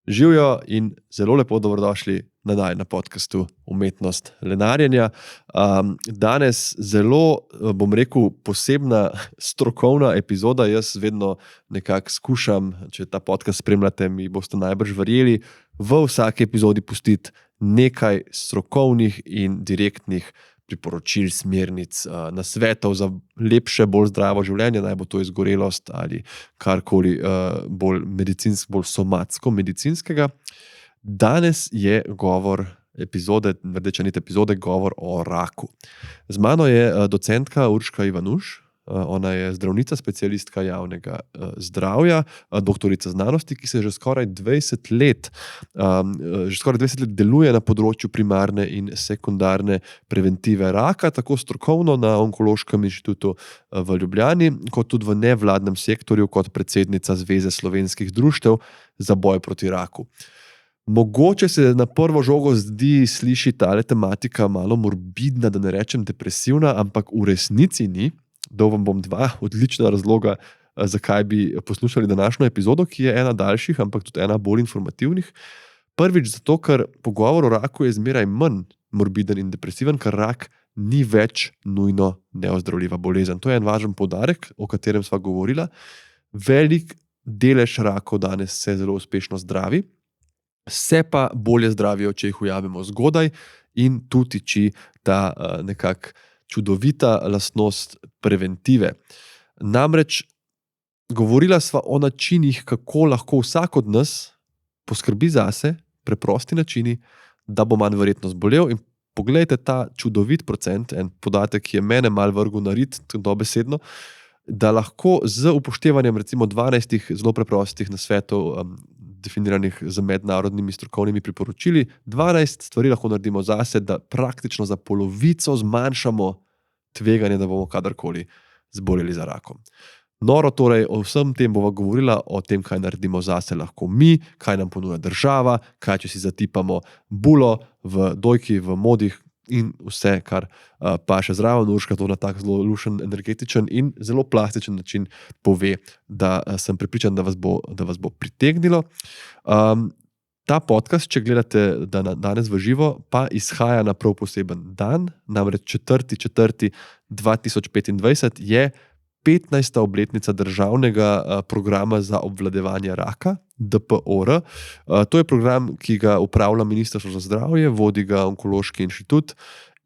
Živijo in zelo lepo dobrodošli na podcastu Umetnost lenarjenja. Danes zelo, bom rekel, posebna strokovna epizoda. Jaz vedno nekako skušam, če ta podcast spremljate, mi boste najbrž verjeli, v vsaki epizodi pustiti nekaj strokovnih in direktnih priporočil, smernic, nasvetov za lepše, bolj zdravo življenje, naj bo to izgorelost ali karkoli bolj somatsko medicinskega. Danes je govor rdeča nit epizode, govor o raku. Z mano je docentka Urška Ivanuš. Ona je zdravnica, specialistka javnega zdravja, doktorica znanosti, ki se že skoraj 20 let deluje na področju primarne in sekundarne preventive raka, tako strokovno na Onkološkem inštitutu v Ljubljani, kot tudi v nevladnem sektorju kot predsednica Zveze slovenskih društev za boj proti raku. Mogoče se na prvo žogo sliši ta tematika malo morbidna, da ne rečem depresivna, ampak v resnici ni. Dal vam bom dva odlična razloga, zakaj bi poslušali današnjo epizodo, ki je ena daljših, ampak tudi ena bolj informativnih. Prvič zato, ker pogovor o raku je zmeraj manj morbiden in depresiven, ker rak ni več nujno neozdravljiva bolezen. To je en važen poudarek, o katerem sva govorila. Velik delež rakov danes se zelo uspešno zdravi, se pa bolje zdravijo, če jih ujamemo zgodaj, in tu tiči ta nekako čudovita lastnost preventive. Namreč govorila sva o načinih, kako lahko vsak od nas poskrbi zase, preprosti načini, da bo manj verjetno zbolel. In poglejte ta čudovit procent, en podatek, ki je mene malo vrgel na rit, dobesedno, da lahko z upoštevanjem recimo 12 zelo preprostih nasvetov, definiranih z mednarodnimi strokovnimi priporočili, 12 stvari lahko naredimo zase, da praktično za polovico zmanjšamo tveganje, da bomo kadarkoli zboleli za rakom. Noro torej, o vsem tem bova govorila, o tem, kaj naredimo zase lahko mi, kaj nam ponuja država, kaj če si zatipamo bulo v dojki, v modih in vse, kar paše zraven. Urška to na tak zelo lušen, energetičen in zelo plastičen način pove, da sem prepričan, da vas bo pritegnilo. Ta podcast, če gledate danes v živo, pa izhaja na prav poseben dan, namreč 4.4.2025 je 15. obletnica državnega programa za obvladovanje raka, DPOR. To je program, ki ga upravlja Ministrstvo za zdravje, vodi ga Onkološki inštitut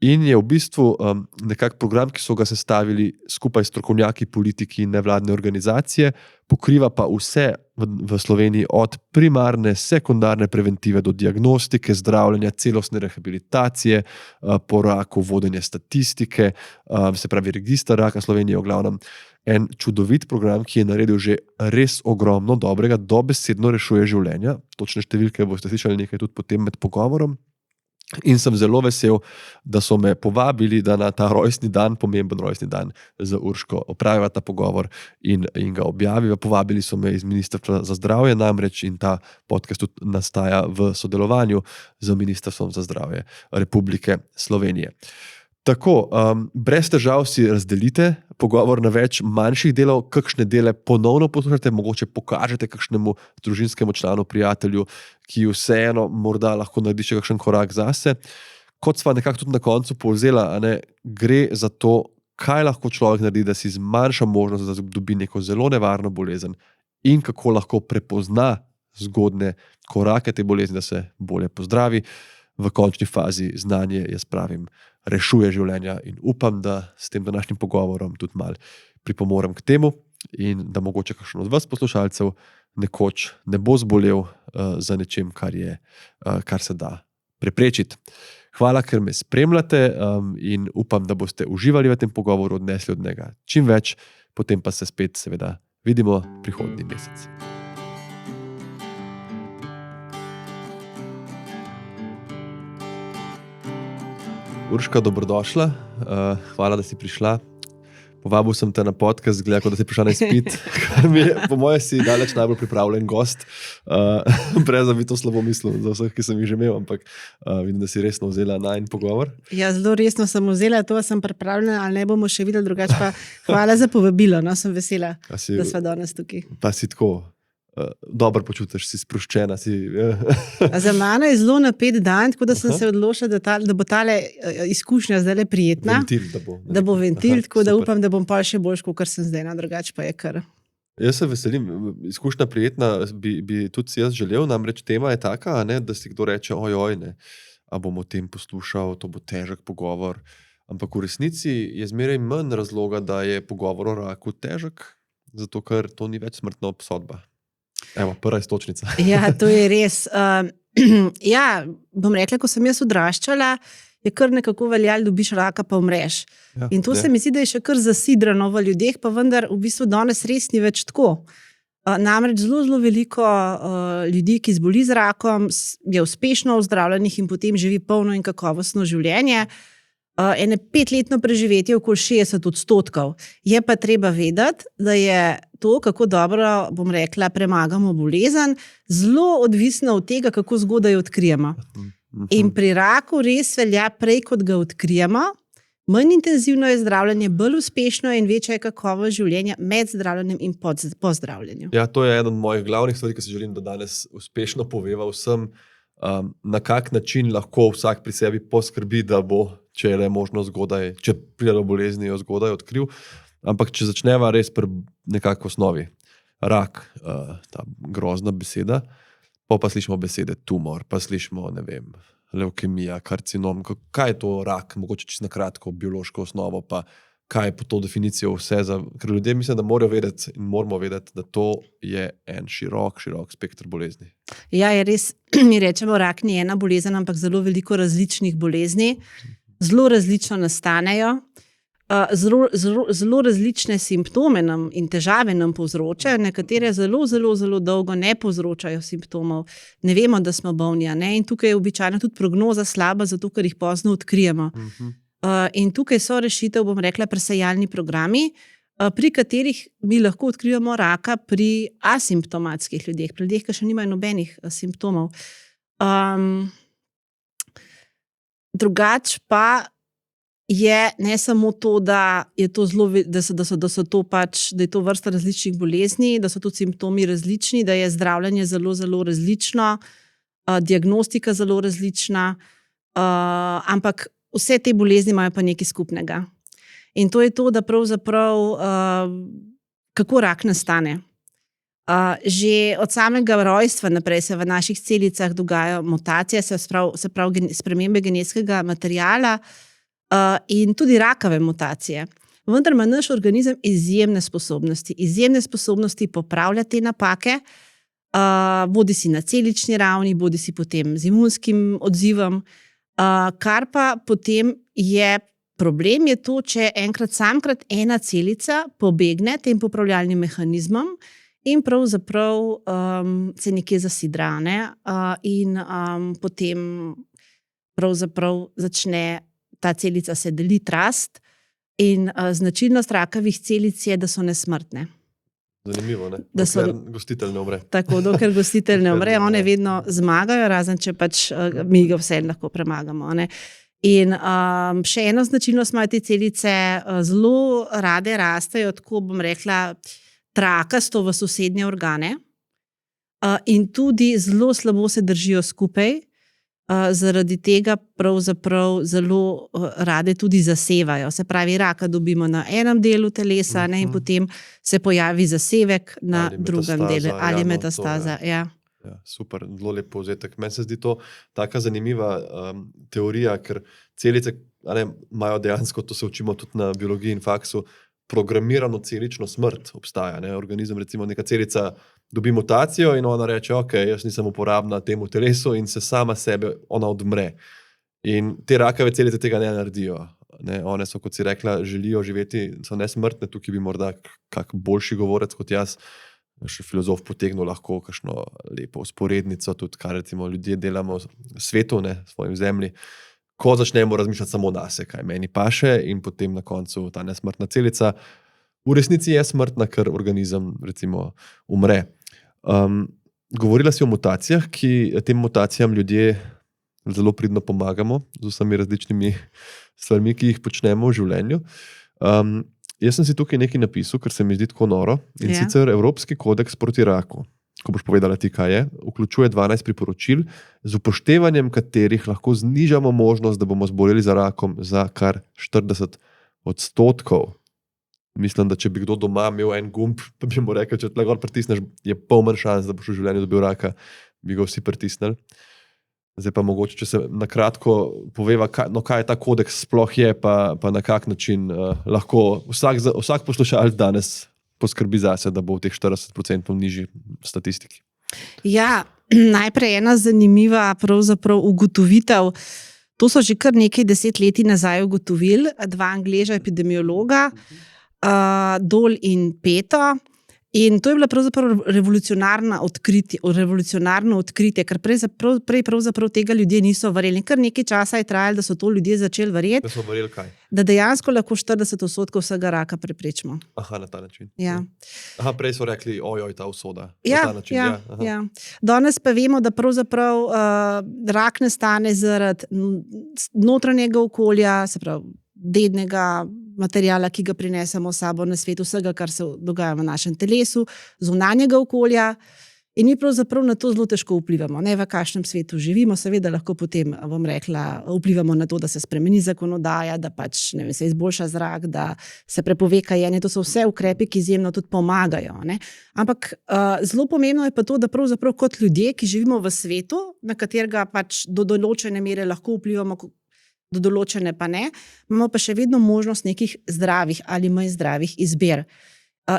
in je v bistvu nekak program, ki so ga sestavili skupaj strokovnjaki, politiki in nevladne organizacije, pokriva pa vse v Sloveniji od primarne, sekundarne preventive do diagnostike, zdravljenja, celostne rehabilitacije po raku, vodenje statistike, se pravi register raka Slovenije, v glavnem en čudovit program, ki je naredil že res ogromno dobrega, dobesedno rešuje življenja. Točne številke boste slišali nekaj tudi potem med pogovorom. In sem zelo vesel, da so me povabili, da na ta rojstni dan, pomemben rojstni dan z Urško, opraviva ta pogovor in ga objaviva. Povabili so me iz Ministrstva za zdravje namreč in ta podcast tudi nastaja v sodelovanju z Ministrstvom za zdravje Republike Slovenije. Tako, brez težav si razdelite pogovor na več manjših delov, kakšne dele ponovno poslušate, mogoče pokažete kakšnemu družinskemu članu, prijatelju, ki vseeno morda lahko naredi še kakšen korak zase. Kot sva nekako tudi na koncu povzela, gre za to, kaj lahko človek naredi, da si zmanjša možnost, da dobi neko zelo nevarno bolezen in kako lahko prepozna zgodne korake te bolezni, da se bolje pozdravi. V končni fazi znanje, jaz pravim, rešuje življenja in upam, da s tem današnjim pogovorom tudi malo pripomorem k temu in da mogoče kakšen od vas poslušalcev nekoč ne bo zbolel za nečem, kar se da preprečiti. Hvala, ker me spremljate in upam, da boste uživali v tem pogovoru, odnesli od njega čim več, potem pa se spet seveda vidimo prihodnji mesec. Urška, dobrodošla. Hvala, da si prišla. Povabil sem te na podcast, gledaj, kot da si prišla na izpit. Po moje si daleč najbolj pripravljen gost. Brez da bi to slabo mislil za vseh, ki sem jih že imel, ampak vidim, da si resno vzela najin pogovor. Ja, zelo resno sem vzela, to sem pripravljena, ali ne bomo še videli drugače. Pa hvala za povabilo, no, sem vesela, da sva danes tukaj. Pa si tako dobro počutiš, si sproščena. Za mano je zelo napet dan, tako da sem se odločila, da bo ta izkušnja zdaj prijetna. Ventil, da bo ventil, tako da upam, da bom pa še boljš, kot sem zdaj, drugače pa je kar. Jaz se veselim, izkušnja prijetna, bi tudi jaz želel, namreč tema je taka, ne, da si kdo reče, ojoj, ne, a bom o tem poslušal, to bo težek pogovor. Ampak v resnici je zmeraj manj razloga, da je pogovor o raku težek, zato ker to ni več smrtna obsodba. Evo, prva iztočnica. Ja, to je res. Ja, bom rekla, ko sem jaz odraščala, je kar nekako veljalo, dobiš raka, pa umreš. Ja, in to se mi zdi, da je še kar zasidrano v ljudeh, pa vendar v bistvu danes res ni več tako. Namreč zelo veliko ljudi, ki zboli z rakom, je uspešno ozdravljenih in potem živi polno in kakovostno življenje. Ene 5-letno preživetje okoli 60%. Je pa treba vedeti, da je to, kako dobro, bom rekla, premagamo bolezen, zelo odvisno od tega, kako zgodaj odkrijemo. In pri raku res velja prej, kot ga odkrijemo, manj intenzivno je zdravljenje, bolj uspešno in večja je kakovost življenja med zdravljenjem in po zdravljenju. Ja, to je eden od mojih glavnih stvari, ki si želim, da danes uspešno poveva vsem, na kak način lahko vsak pri sebi poskrbi, da bo, če je možno zgodaj, če pride do bolezni, jo zgodaj odkril. Ampak če začneva res pri nekako osnovi. Rak, ta grozna beseda, pa slišimo besede tumor, pa slišimo, ne vem, levkemija, karcinom. Kaj je to rak? Mogoče čisto na kratko, biološko osnovo, pa kaj je po to definicijo vse za... Ker ljudje mislim, da morajo vedeti in moramo vedeti, da to je en širok spektr bolezni. Ja, je res, mi rečemo, rak ni ena bolezen, ampak zelo veliko različnih bolezni. Zelo različno nastanejo, zelo različne simptome nam in težave nam povzročajo, nekatere zelo dolgo ne povzročajo simptomov. Ne vemo, da smo bolni, ne? In tukaj je običajno tudi prognoza slaba, zato ker jih pozno odkrijemo. In tukaj so rešitev, bom rekla, presejalni programi, pri katerih mi lahko odkrijemo raka pri asimptomatskih ljudeh, pri ljudeh, ki še nimajo nobenih simptomov. Drugač pa je ne samo to, da je to zelo, da so to pač, da je to vrsta različnih bolezni, da so tudi simptomi različni, da je zdravljenje zelo različno, diagnostika zelo različna, ampak vse te bolezni imajo pa nekaj skupnega. In to je to, da pravzaprav kako rak nastane. Že od samega rojstva naprej se v naših celicah dogajajo mutacije, se pravi spremembe genetskega materiala in tudi rakave mutacije. Vendar ima naš organizem izjemne sposobnosti popravljati te napake, bodi si na celični ravni, bodi si potem z imunskim odzivom, kar pa potem je problem, je to, če samkrat ena celica pobegne tem popravljalnim mehanizmom in pravzaprav se nekje zasidra, ne? In potem pravzaprav začne ta celica se deliti, rast in značilnost rakavih celic je, da so nesmrtne. Zanimivo, ne? Dokler gostitelj ne umre. Tako, dokler gostitelj ne umre, one vedno zmagajo, razen če pač mi ga vse lahko premagamo, ne? In še eno značilnost imajo te celice, zelo rade rastejo, tako bom rekla, trakasto v sosednje organe in tudi zelo slabo se držijo skupaj, zaradi tega pravzaprav zelo rade tudi zasevajo. Se pravi, raka dobimo na enem delu telesa, ne, in potem se pojavi zasevek na drugem delu ali metastaza. Ja. Ja, super, zelo lep povzetek. Meni se zdi to taka zanimiva teorija, ker celice imajo dejansko, to se učimo tudi na biologiji in faksu, programirano celično smrt obstaja. Ne? Organizem, recimo neka celica dobi mutacijo in ona reče, ok, jaz nisem uporabna temu telesu in se sama sebe, ona odmre. In te rakave celice tega ne naredijo. Ne? One so, kot si rekla, želijo živeti, so nesmrtne, tukaj bi morda kak boljši govorec kot jaz, še filozof potegnil lahko kakšno lepo usporednico, tudi kar recimo ljudje delamo v svetu, ne, v svojim zemlji, ko začnemo razmišljati samo nase, kaj meni paše in potem na koncu ta nesmrtna celica v resnici je smrtna, ker organizem recimo umre. Govorila si o mutacijah, ki tem mutacijam ljudje zelo pridno pomagamo z vsemi različnimi stvarmi, ki jih počnemo v življenju. Jaz sem si tukaj nekaj napisal, ker se mi zdi tako noro, in sicer Evropski kodeks proti raku. ko boš povedala ti, kaj je, vključuje 12 priporočil, z upoštevanjem katerih lahko znižamo možnost, da bomo zboleli za rakom za kar 40%. Mislim, da če bi kdo doma imel en gumb, pa bi mu rekel, če tle gor pritisneš, je pol manj šans, da boš v življenju dobil raka, bi ga vsi pritisnili. Zdaj pa mogoče, če se na kratko poveva, kaj ta kodeks sploh je, pa na kak način lahko vsak poslušalec danes poskrbi zase, da bo v teh 40% nižji statistiki. Ja, najprej ena zanimiva pravzaprav ugotovitev. To so že kar nekaj 10 let nazaj ugotovili, 2 Angleža epidemiologa, Dol in Peto. In to je bilo pravzaprav revolucionarno odkritje, ker prej pravzaprav tega ljudje niso verjeli. Kar nekaj časa je trajalo, da so to ljudje začeli verjeti. Da so verjeli kaj? Da dejansko lahko 40% vsega raka preprečimo. Aha, na ta način. Ja. Aha, prej so rekli, ojoj, ta usoda. Ja, na ta način. ja. Danes pa vemo, da pravzaprav rak nastane zaradi notranjega okolja, se pravi dednega materiala, ki ga prinesemo s sabo na svet, vsega, kar se dogaja v našem telesu, zunanjega okolja. In mi pravzaprav na to zelo težko vplivamo. Ne, v kakšnem svetu živimo, seveda lahko potem, vplivamo na to, da se spremeni zakonodaja, da se izboljša zrak, da se prepove kajenje. To so vse ukrepi, ki izjemno tudi pomagajo. Ne. Ampak zelo pomembno je pa to, da pravzaprav kot ljudje, ki živimo v svetu, na katerega do določene mere lahko vplivamo, do določene pa ne, imamo pa še vedno možnost nekih zdravih ali manj zdravih izbir.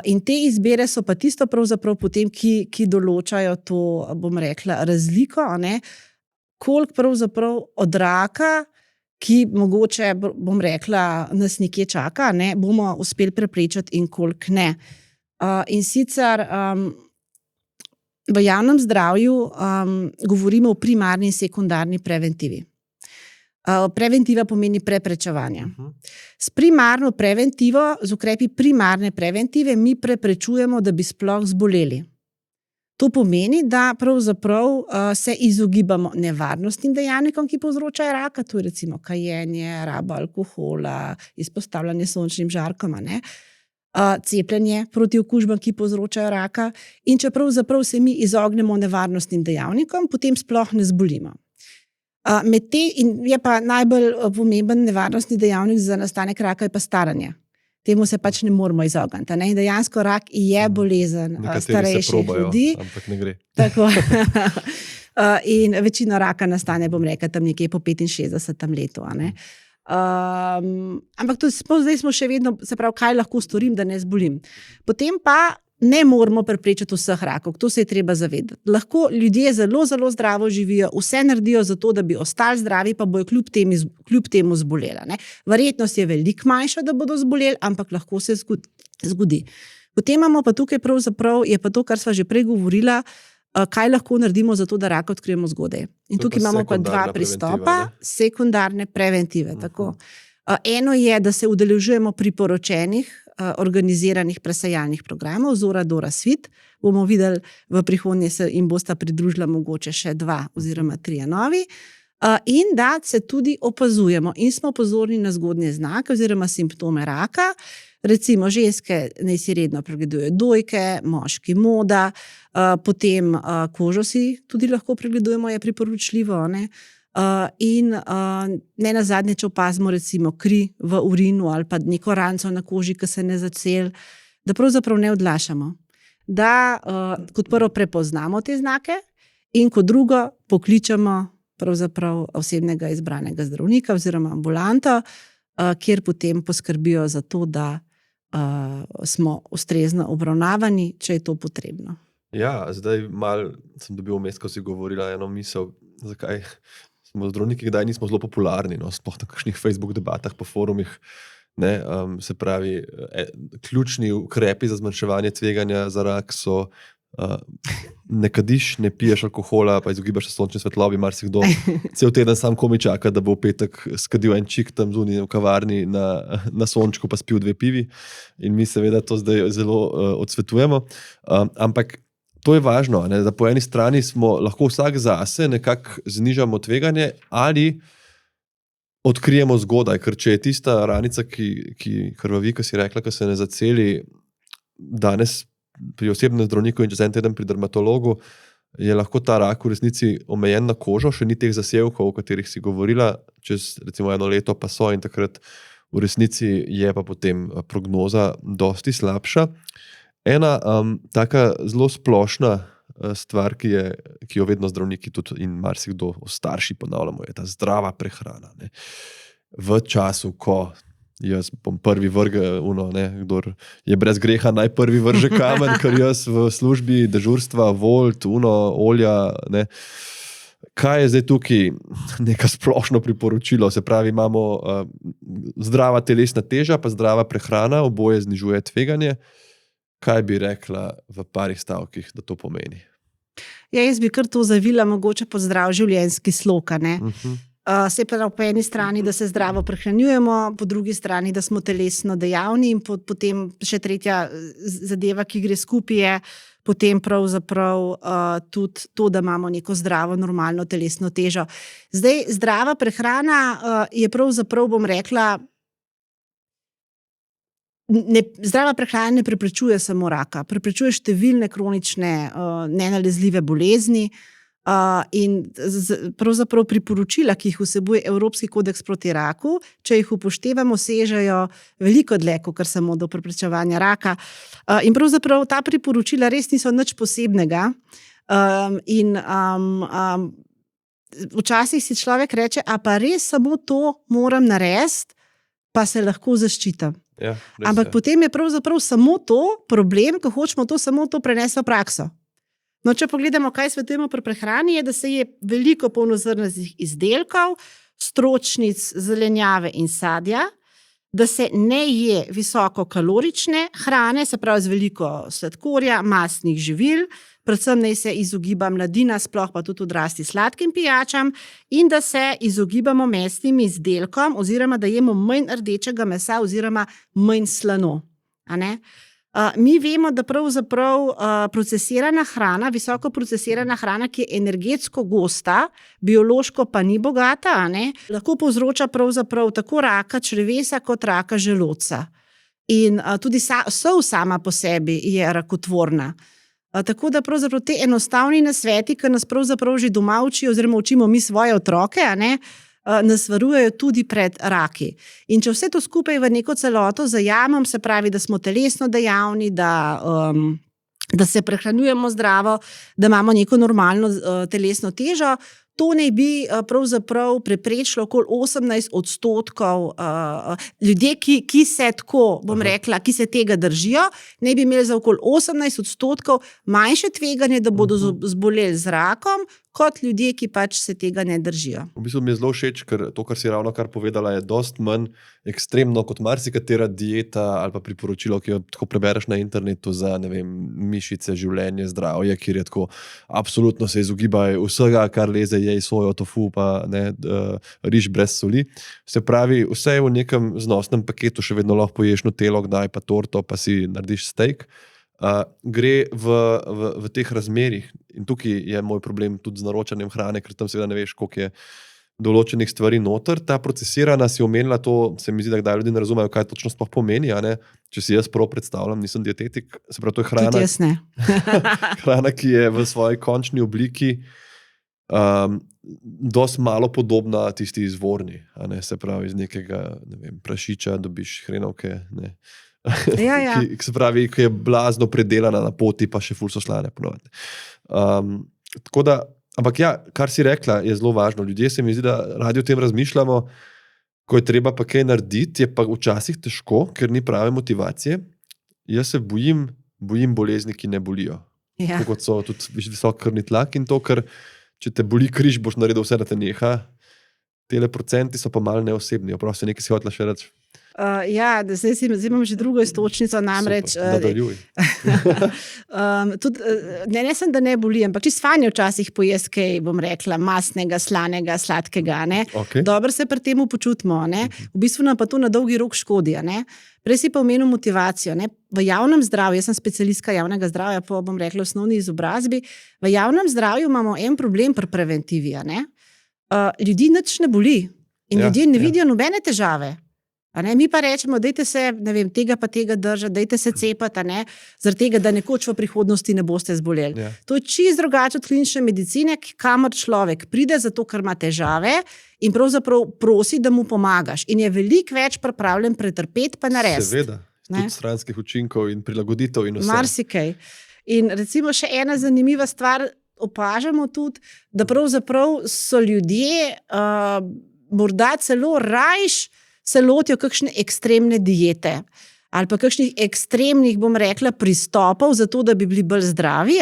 In te izbire so pa tisto pravzaprav potem, ki določajo to, razliko, ne, koliko pravzaprav od raka, ki mogoče, nas nekje čaka, ne, bomo uspeli preprečiti in koliko ne. In sicer v javnem zdravju govorimo o primarni in sekundarni preventivi. Preventiva pomeni preprečevanje. S primarno preventivo, z ukrepi primarne preventive, mi preprečujemo, da bi sploh zboleli. To pomeni, da pravzaprav se izogibamo nevarnostnim dejavnikom, ki povzročajo raka, to je recimo kajenje, raba alkohola, izpostavljanje sončnim žarkom, cepljenje proti okužbam, ki povzročajo raka. In če pravzaprav se mi izognemo nevarnostnim dejavnikom, potem sploh ne zbolimo. In je pa najbolj pomemben nevarnostni dejavnik za nastanek raka je pa staranje. Temu se ne moramo izogniti. Ne? Dejansko rak je bolezen starejših ljudi. Ampak ne gre. Tako. In večina raka nastane, tam nekje po 65. letu. Ampak zdaj smo še vedno, se pravi, kaj lahko storim, da ne zbolim. Potem pa ne moramo preprečiti vseh rakov, to se je treba zavedati. Lahko ljudje zelo, zelo zdravo živijo, vse naredijo za to, da bi ostali zdravi, pa bojo kljub temu zboleli. Ne? Verjetnost je veliko manjša, da bodo zboleli, ampak lahko se zgodi. Potem imamo pa tukaj pravzaprav, je pa to, kar sva že prej govorila, kaj lahko naredimo za to, da raka odkrijemo zgodaj. In tukaj imamo pa 2 pristopa, sekundarne preventive. Tako. Eno je, da se udeležujemo priporočenih organiziranih presajalnih programov, Zora, Dora, Svit. Bomo videli, v prihodnje se jim bosta pridružila mogoče še 2 oziroma 3 novi. In da se tudi opazujemo in smo pozorni na zgodnje znake oziroma simptome raka. Recimo ženske naj si redno pregledujejo dojke, moški moda, potem kožo si tudi lahko pregledujemo, je priporočljivo, ne? In ne nazadnje, če opazimo recimo kri v urinu ali pa neko ranco na koži, ki se ne zaceli, da pravzaprav ne odlašamo. Da kot prvo prepoznamo te znake in kot drugo pokličemo pravzaprav osebnega izbranega zdravnika oziroma ambulanto, kjer potem poskrbijo za to, da smo ustrezno obravnavani, če je to potrebno. Ja, zdaj malo sem dobil vmes, ko si govorila eno misel, zakaj smo zdravniki, kdaj nismo zelo popularni, sploh na kakšnih Facebook debatah, po forumih, ne, se pravi, ključni ukrepi za zmanjševanje tveganja za rak so ne kadiš, ne piješ alkohola, pa izogibaš se sončni svetlobi, marsikdo cel teden sam komi čaka, da bo v petek skadil en čik tam zunaj v kavarni na sončku, pa spil 2 pivi. In mi seveda to zdaj zelo odsvetujemo. Ampak to je važno, ne, da po eni strani smo lahko vsak zase nekako znižamo tveganje ali odkrijemo zgodaj, ker če je tista ranica, ki krvavi, ki si rekla, ki se ne zaceli, danes pri osebnem zdravniku in čez en teden pri dermatologu, je lahko ta rak v resnici omejen na kožo, še ni teh zasevkov, o katerih si govorila, čez recimo 1 leto pa so in takrat v resnici je pa potem prognoza dosti slabša. Ena taka zelo splošna stvar, ki jo vedno zdravniki tudi in marsikdo starši ponavljamo, je ta zdrava prehrana. Ne. V času, ko jaz bom prvi vrgel, kdor je brez greha, naj prvi vrže kamen, ker jaz v službi dežurstva, volt, olja. Ne. Kaj je zdaj tukaj neka splošno priporočilo? Se pravi, imamo zdrava telesna teža, pa zdrava prehrana, oboje znižuje tveganje. Kaj bi rekla v parih stavkih, da to pomeni? Ja, jaz bi kar to zavila mogoče pod zdrav življenjski slog, ne. Se pravi, po eni strani, da se zdravo prehranjujemo, po drugi strani, da smo telesno dejavni in potem še tretja zadeva, ki gre skupaj, je potem pravzaprav tudi to, da imamo neko zdravo, normalno telesno težo. Zdaj, zdrava prehrana je pravzaprav, bom rekla, zdrava prehrana ne preprečuje samo raka, preprečuje številne kronične nenalezljive bolezni. In pravzaprav priporočila, ki jih vsebuje Evropski kodeks proti raku, če jih upoštevamo, sežejo veliko dlje, kot samo do preprečevanja raka. In pravzaprav ta priporočila res niso nič posebnega. Včasih si človek reče, a pa res samo to moram narediti, pa se lahko zaščitim. Ja, ampak potem je pravzaprav samo to problem, ko hočemo samo to prenesti v prakso. No, če pogledamo, kaj svetujemo pri prehrani, je, da se je veliko polnozrnatih izdelkov, stročnic, zelenjave in sadja, da se ne je visokokalorične hrane, se pravi z veliko sladkorja, mastnih živil, predvsem naj se izogiba mladina, sploh pa tudi odrasli sladkim pijačam, in da se izogibamo mesnim izdelkom oziroma da jemo manj rdečega mesa oziroma manj slano. A ne? Mi vemo, da pravzaprav procesirana hrana, visoko procesirana hrana, ki je energetsko gosta, biološko pa ni bogata, lahko povzroča pravzaprav tako raka črevesa kot raka želodca. In tudi sol sama po sebi je rakotvorna. Tako da pravzaprav te enostavni nasveti, ki nas pravzaprav že doma učijo oziroma učimo mi svoje otroke, nas varujejo tudi pred raki. In če vse to skupaj v neko celoto zajamem, se pravi, da smo telesno dejavni, da se prehranjujemo zdravo, da imamo neko normalno telesno težo, to naj bi pravzaprav preprečilo okoli 18% ljudje, ki se tako, bom rekla, ki se tega držijo, naj bi imeli za okoli 18% manjše tveganje, da bodo zboleli z rakom, kot ljudje, ki pač se tega ne držijo. V bistvu mi je zelo všeč, ker to, kar si ravno kar povedala, je dosti manj ekstremno kot marsikatera dieta ali pa priporočilo, ki jo tako prebereš na internetu za, ne vem, mišice, življenje, zdravje, kjer je tako absolutno se izogibaj vsega, kar leze, jej sojo, tofu, pa riž brez soli. Se pravi, vse je v nekem znosnem paketu, še vedno lahko poješ nutelo, kdaj pa torto, pa si narediš steak. Gre v teh razmerih in tukaj je moj problem tudi z naročanjem hrane, ker tam seveda ne veš, koliko je določenih stvari noter. Ta procesirana si omenila, to se mi zdi, da kdaj ljudi ne razumejo, kaj točno sploh pomeni, Če si jaz prav predstavljam, nisem dietetik, se pravi, to je hrana. Tudi jaz ne. Hrana, ki je v svoji končni obliki dosti malo podobna tisti izvorni, se pravi, iz nekega, ne vem, prašiča dobiš hrenovke, Ja. Se pravi, ki je blazno predelana na poti, pa še ful so slane ponovadi. Tako da, ampak ja, kar si rekla, je zelo važno. Ljudje se mi zdi, da radi o tem razmišljamo, ko je treba pa kaj narediti, je pa včasih težko, ker ni prave motivacije. Jaz se bojim bolezni, ki ne bolijo. Ja. Kot so tudi visok krvni tlak in to, ker če te boli križ, boš naredil vse, da te neha. Tele procenti so pa malo neosebni. Prav se nekaj si hotela še reči. Ja, zdaj imam že drugo iztočnico, namreč. Nadaljuj. Ne sem, da ne boli, ampak čisto fajn je včasih pojesti kaj, bom rekla, mastnega, slanega, sladkega. Okay. Dobro se pri tem počutimo. V bistvu nam pa to na dolgi rok škodi. Prej si pa omenil motivacijo. V javnem zdravju, jaz sem specialistka javnega zdravja, po, bom rekla, osnovni izobrazbi, v javnem zdravju imamo en problem pri preventivi. Ljudi nič ne boli in ljudje ne vidijo nobene težave. Mi pa rečemo, dajte se, ne vem, tega pa tega držati, dajte se cepati, zaradi tega, da nekoč v prihodnosti ne boste zboleli. Ja. To je čisto drugače od klinične medicine, kamor človek pride zato, ker ima težave in pravzaprav prosi, da mu pomagaš. In je veliko več pripravljen pretrpeti pa narediti. Seveda, tudi stranskih učinkov in prilagoditev in vse. Marsikaj. In recimo še ena zanimiva stvar, opažamo tudi, da pravzaprav so ljudje morda celo rajš se lotijo kakšne ekstremne diete ali pa kakšnih ekstremnih, bom rekla, pristopov za to, da bi bili bolj zdravi,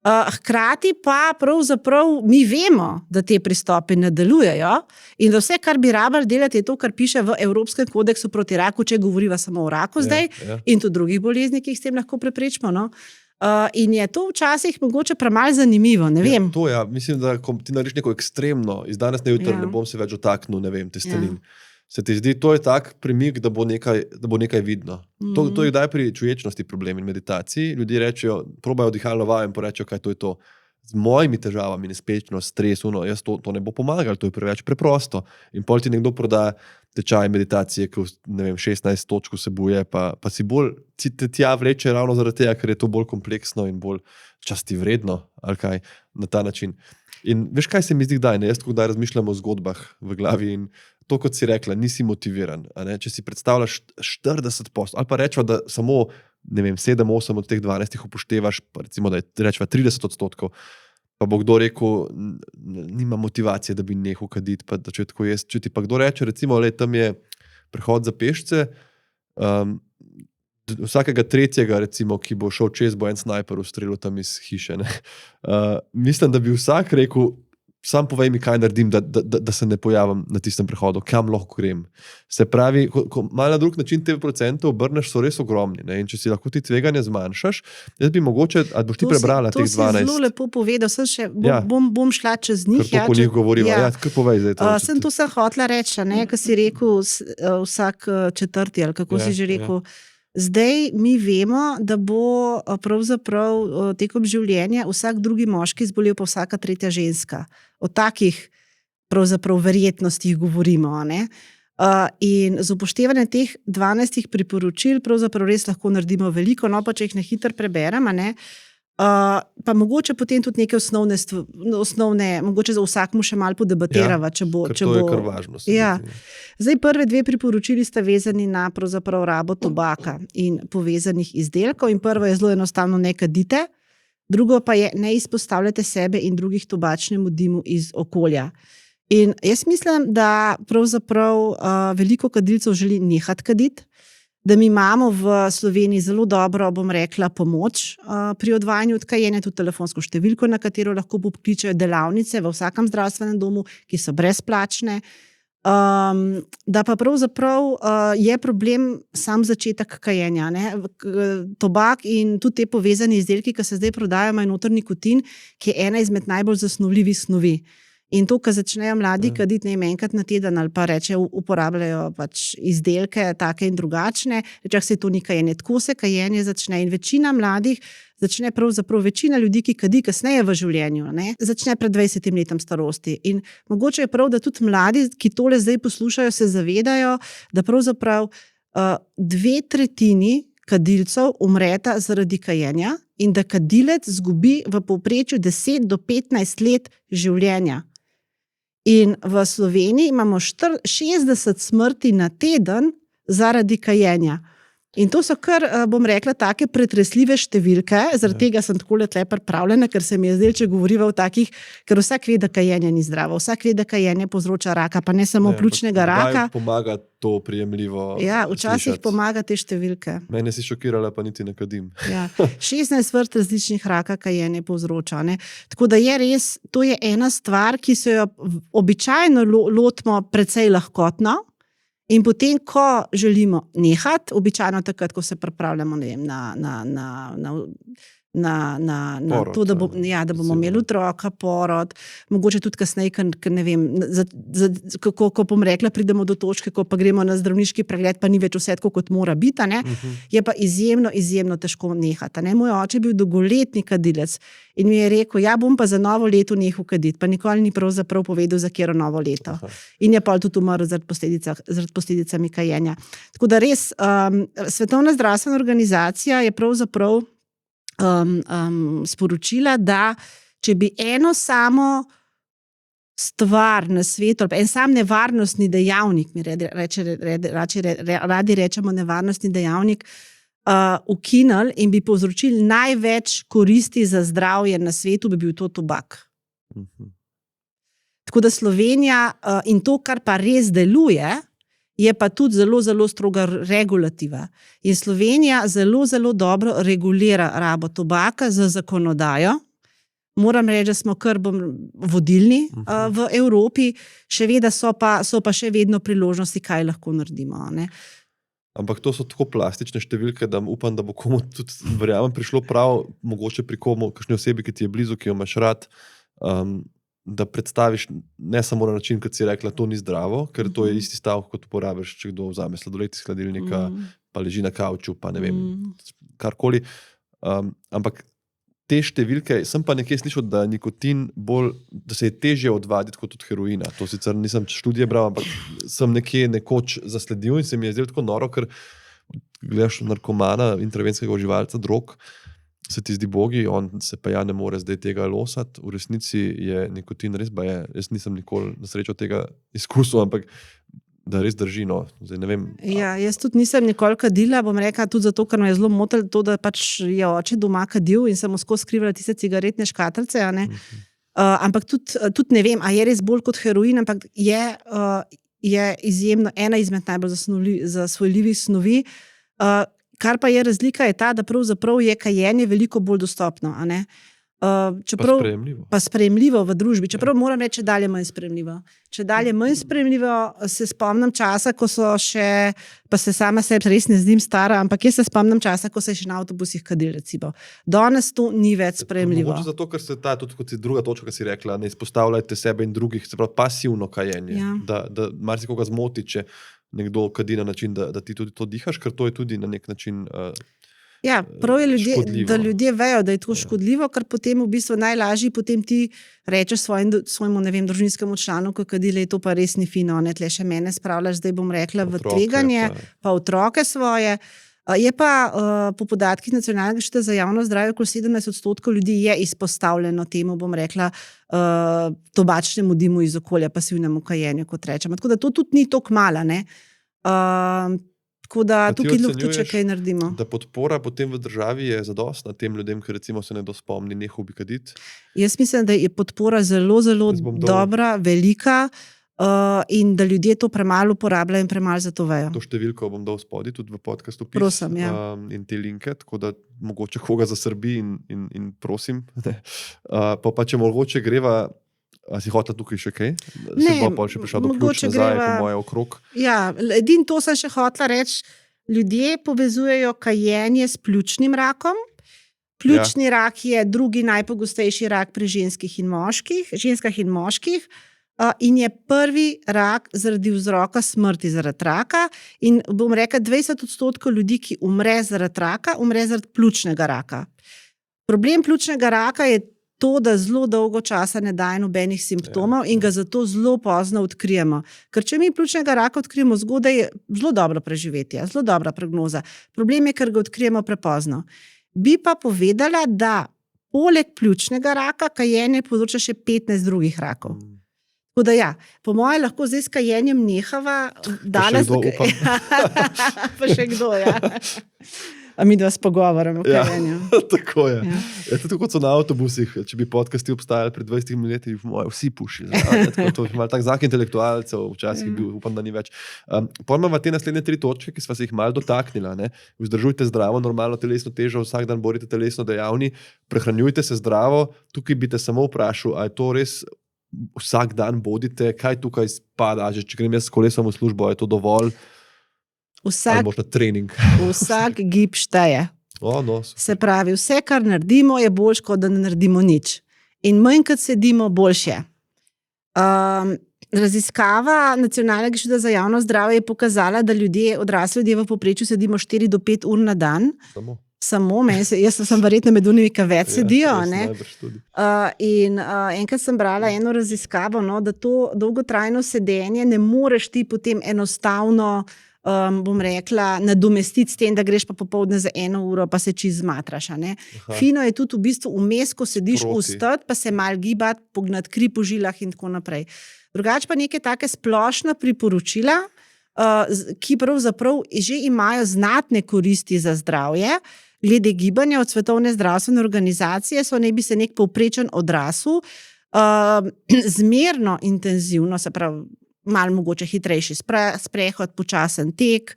hkrati pa pravzaprav mi vemo, da te pristope ne delujejo in da vse, kar bi rabili delati, je to, kar piše v Evropskem kodeksu proti raku, če govoriva samo o raku zdaj in tudi drugih boleznih, ki jih s tem lahko preprečimo, in je to včasih mogoče premalo zanimivo, ne vem. Mislim, da ko ti narediš neko ekstremno, iz danes na jutri ne bom se več dotaknil, ne vem, testenin. Se ti zdi, to je tak premik, da bo nekaj vidno. To je kdaj pri čuječnosti problem in meditaciji. Ljudje rečejo, probajo dihalno vajo in porečejo, kaj to je to. Z mojimi težavami, nespečnost, stres, jaz to ne bo pomagalo, to je preveč preprosto. In pol ti nekdo prodaja tečaj meditacije, ki ne vem, 16 točk vsebuje, pa si bolj tja vleče ravno zaradi tega, ker je to bolj kompleksno in bolj časti vredno, ali kaj, na ta način. In veš, kaj se mi zdi kdaj, jaz kdaj razmišljam o zgodbah v glavi in to, kot si rekla, nisi motiviran. Če si predstavljaš 40%, ali pa rečeva, da samo 7-8 od teh 12 upoštevaš, pa recimo, da je rečeva 30%, pa bo kdo rekel, nima motivacije, da bi nehal kaditi, pa da če tako jaz, če ti pa kdo reče, recimo, tam je prehod za pešce, vsakega tretjega, recimo, ki bo šel čez, bo en snajper ustrelil tam iz hiše. Mislim, da bi vsak rekel, sam povej mi, kaj naredim, da se ne pojavim na tistem prehodu, kam lahko grem. Se pravi, ko malo na drug način te procente obrneš, so res ogromni. In če si lahko ti tveganje zmanjšaš, jaz bi mogoče, ali boš ti prebrala teh 12. To si zelo lepo povedal, sem še, bom šla čez njih. Ker to po njih govoriva. Kaj povej zdaj to? Sem hotela reči, ko si rekel vsak četrti, ali kako si že rekel. Zdaj mi vemo, da bo pravzaprav tekom življenja vsak drugi moški zbolel, pa vsaka tretja ženska. O takih pravzaprav verjetnostih govorimo. In z upoštevanjem teh 12 priporočil pravzaprav res lahko naredimo veliko, pa če jih na hitro preberem, pa mogoče potem tudi neke osnovne, mogoče za vsakmu še malo podebatirava, če bo. To je kar važno. Zdaj prve dve priporočili sta vezani na pravzaprav rabo tobaka in povezanih izdelkov in prvo je zelo enostavno ne kadite, drugo pa je ne izpostavljate sebe in drugih tobačnemu dimu iz okolja. In jaz mislim, da pravzaprav veliko kadilcev želi nehati kaditi, da mi imamo v Sloveniji zelo dobro, bom rekla, pomoč pri odvajanju od kajenja, tudi telefonsko številko, na katero lahko pokličejo delavnice v vsakem zdravstvenem domu, ki so brezplačne. Da pa pravzaprav je problem sam začetek kajenja. Tobak in tudi te povezane izdelki, ki se zdaj prodajajo, imajo noter nikotin, ki je ena izmed najbolj zasnovljivih snovi. In to, ko začnejo mladi kaditi enkrat na teden ali pa uporabljajo pač izdelke take in drugačne, rečejo, se to ni kajenje. Tako se kajenje začne in večina mladih začne pravzaprav večina ljudi, ki kadi kasneje v življenju, začne pred 20 letom starosti. In mogoče je prav, da tudi mladi, ki tole zdaj poslušajo, se zavedajo, da pravzaprav 2/3 kadilcev umreta zaradi kajenja in da kadilec zgubi v povprečju 10 do 15 let življenja. In v Sloveniji imamo 60 smrti na teden zaradi kajenja. In to so kar, bom rekla, take pretresljive številke, zaradi tega sem tako tle pripravljena, ker se mi je zdaj, če govoriva o takih, ker vsak ve, da kajenje ni zdravo, vsak ve, da kajenje povzroča raka, pa ne samo pljučnega raka. Pomaga to prijemljivo. Ja, včasih pomaga te številke. Mene si šokirala, pa niti ne kadim. 16 vrst različnih raka kajenje povzroča. Tako da je res, to je ena stvar, ki se jo običajno lotimo precej lahkotno. In potem, ko želimo nehati, običajno takrat, ko se pripravljamo Porod, to, da bomo imeli otroka, porod, mogoče tudi kasneje, ne vem, ko bom rekla, pridemo do točke, ko pa gremo na zdravniški pregled, pa ni več vse tako, kot mora biti, je pa izjemno težko nehati. Moj oče je bil dolgoletni kadilec in mi je rekel, ja, bom pa za novo leto nehal kaditi, pa nikoli ni pravzaprav povedal, za katero novo leto. In je pa tudi umrl zaradi posledicami kajenja. Tako da res, Svetovna zdravstvena organizacija je pravzaprav sporočila, da če bi eno samo stvar na svetu, ali en sam nevarnostni dejavnik, mi radi rečemo nevarnostni dejavnik, ukinili in bi povzročili največ koristi za zdravje na svetu, bi bil to tobak. Tako da Slovenija, in to, kar pa res deluje, je pa tudi zelo stroga regulativa. In Slovenija zelo dobro regulira rabo tobaka z zakonodajo. Moram reči, da smo kar vodilni v Evropi, še vedno so pa še vedno priložnosti, kaj lahko naredimo. Ampak to so tako plastične številke, da upam, da bo komu tudi, verjamem, prišlo prav, mogoče pri komu, kakšni osebi, ki ti je blizu, ki jo imaš rad, da predstaviš ne samo na način, kot si rekla, to ni zdravo, ker to je isti stavek, kot uporabiš, če kdo vzame sladoled iz hladilnika, pa leži na kavču, pa ne vem, karkoli. Ampak te številke, sem pa nekje slišal, da nikotin da se je težje odvaditi kot od heroina. To sicer nisem študije bral, ampak sem nekoč zasledil in se mi je zdelo tako noro, ker gledaš narkomana, intravenskega uživalca drog, se ti zdi bogi, on se pa ne more zdaj tega losati. V resnici je nikotin res jaz nisem nikoli na srečo tega izkusil, ampak da res drži, no. Zdaj ne vem. Ja, jaz tudi nisem nikoli kadila, bom rekla, tudi zato, ker me je zelo motilo to, da pač je oče doma kadil in sem mu skozi skrivala tiste cigaretne škatlice, ampak tudi ne vem, a je res bolj kot heroin, ampak je izjemno ena izmed najbolj zasvojljivih snovi. Kar pa je razlika, je ta, da pravzaprav je kajenje veliko bolj dostopno, pa sprejemljivo v družbi, čeprav moram reči, dalje manj sprejemljivo. Če dalje manj sprejemljivo, se spomnim časa, ko so še, pa se sama sebi res ne zdim stara, ampak jaz se spomnim časa, ko se je še na avtobusih kadil, recimo. Danes to ni več sprejemljivo. Mogoče zato, ker se tudi kot druga točka, ki si rekla, ne izpostavljajte sebe in drugih, se pravi pasivno kajenje, da marsikoga zmoti, če nekdo kadi na način, da ti tudi to dihaš, ker to je tudi na nek način prav je da ljudje vejo, da je to škodljivo, ker potem v bistvu najlažje potem ti rečeš svojemu, ne vem, družinskemu članu, ko kadile, to pa res ni fino, tle še mene spravljaš, zdaj bom rekla, v tveganje, pa otroke svoje. Je pa po podatkih Nacionalnega inštituta za javno zdravje, okoli 17% ljudi je izpostavljeno temu, bom rekla, tobačnemu dimu iz okolja, pasivnemu kajenju, kot rečemo. Tako da to tudi ni toliko malo, tako da tukaj lahko tudi kaj naredimo. Da podpora potem v državi je zadostna tem ljudem, ki recimo se ne dospomni nehal bi kaditi? Jaz mislim, da je podpora zelo dobra, velika, in da ljudje to premalo uporabljajo in premalo za to vejo. To številko bom dal spodaj tudi v podcastu opis. Prosim, in te linke, tako da mogoče koga zasrbi in prosim. Pa če mogoče greva, a si hotela tukaj še kaj? Ne, se bo še prišla do ključ nazaj, po moje okrog. Ja, edino to sem še hotela reči, ljudje povezujejo kajenje s pljučnim rakom. Pljučni rak je drugi najpogostejši rak pri ženskah in moških. In je prvi rak zaradi vzroka smrti zaradi raka in bom rekla 20% ljudi, ki umre zaradi raka, umre zaradi pljučnega raka. Problem pljučnega raka je to, da zelo dolgo časa ne daje nobenih simptomov in ga zato zelo pozno odkrijemo. Ker če mi pljučnega raka odkrijemo zgodaj, je zelo dobro preživetje, zelo dobra prognoza. Problem je, ker ga odkrijemo prepozno. Bi pa povedala, da poleg pljučnega raka kajenje povzroča še 15 drugih rakov. Tako da po moje lahko zdaj s kajenjem nehava. Pa še kdo, upam. Pa še kdo, A mi dva s pogovorom o kajenju. Tako je. Tako kot so na avtobusih, če bi podcasti obstajali pred 20 leti, vsi pušili. To je malo tak znak intelektualcev, včasih bil, upam, da ni več. Pojmava te naslednje 3 točke, ki sva se jih malo dotaknila. Vzdržujte zdravo, normalno telesno težo, vsak dan borite telesno dejavni, prehranjujte se zdravo. Tukaj bi te samo vprašal, a je to res vsak dan bodite, kaj tukaj spada, že če grem jaz s kolesom v službo, je to dovolj? Ali možno trening? Vsak gib šteje. Se pravi, vse, kar naredimo, je boljše, kot da ne naredimo nič. In manj, kot sedimo, boljše. Raziskava Nacionalnega inštituta za javno zdravje je pokazala, da odrasli ljudje v povprečju sedimo 4 do 5 ur na dan. Samo, jaz sem verjetno med unimi, ki več sedijo. Enkrat sem brala eno raziskavo, da to dolgotrajno sedenje ne moreš ti potem enostavno, bom rekla, nadomestiti s tem, da greš pa popoldne za 1 uro, pa se čist zmatraš. Fino je tudi v bistvu vmes, ko sediš vstati, pa se mal gibati, pognati kri po žilah in tako naprej. Drugače pa neke take splošna priporočila, ki pravzaprav že imajo znatne koristi za zdravje. Glede gibanja od Svetovne zdravstvene organizacije naj bi se nek povprečen odrasel zmerno intenzivno, se pravi, malo mogoče hitrejši sprehod, počasen tek,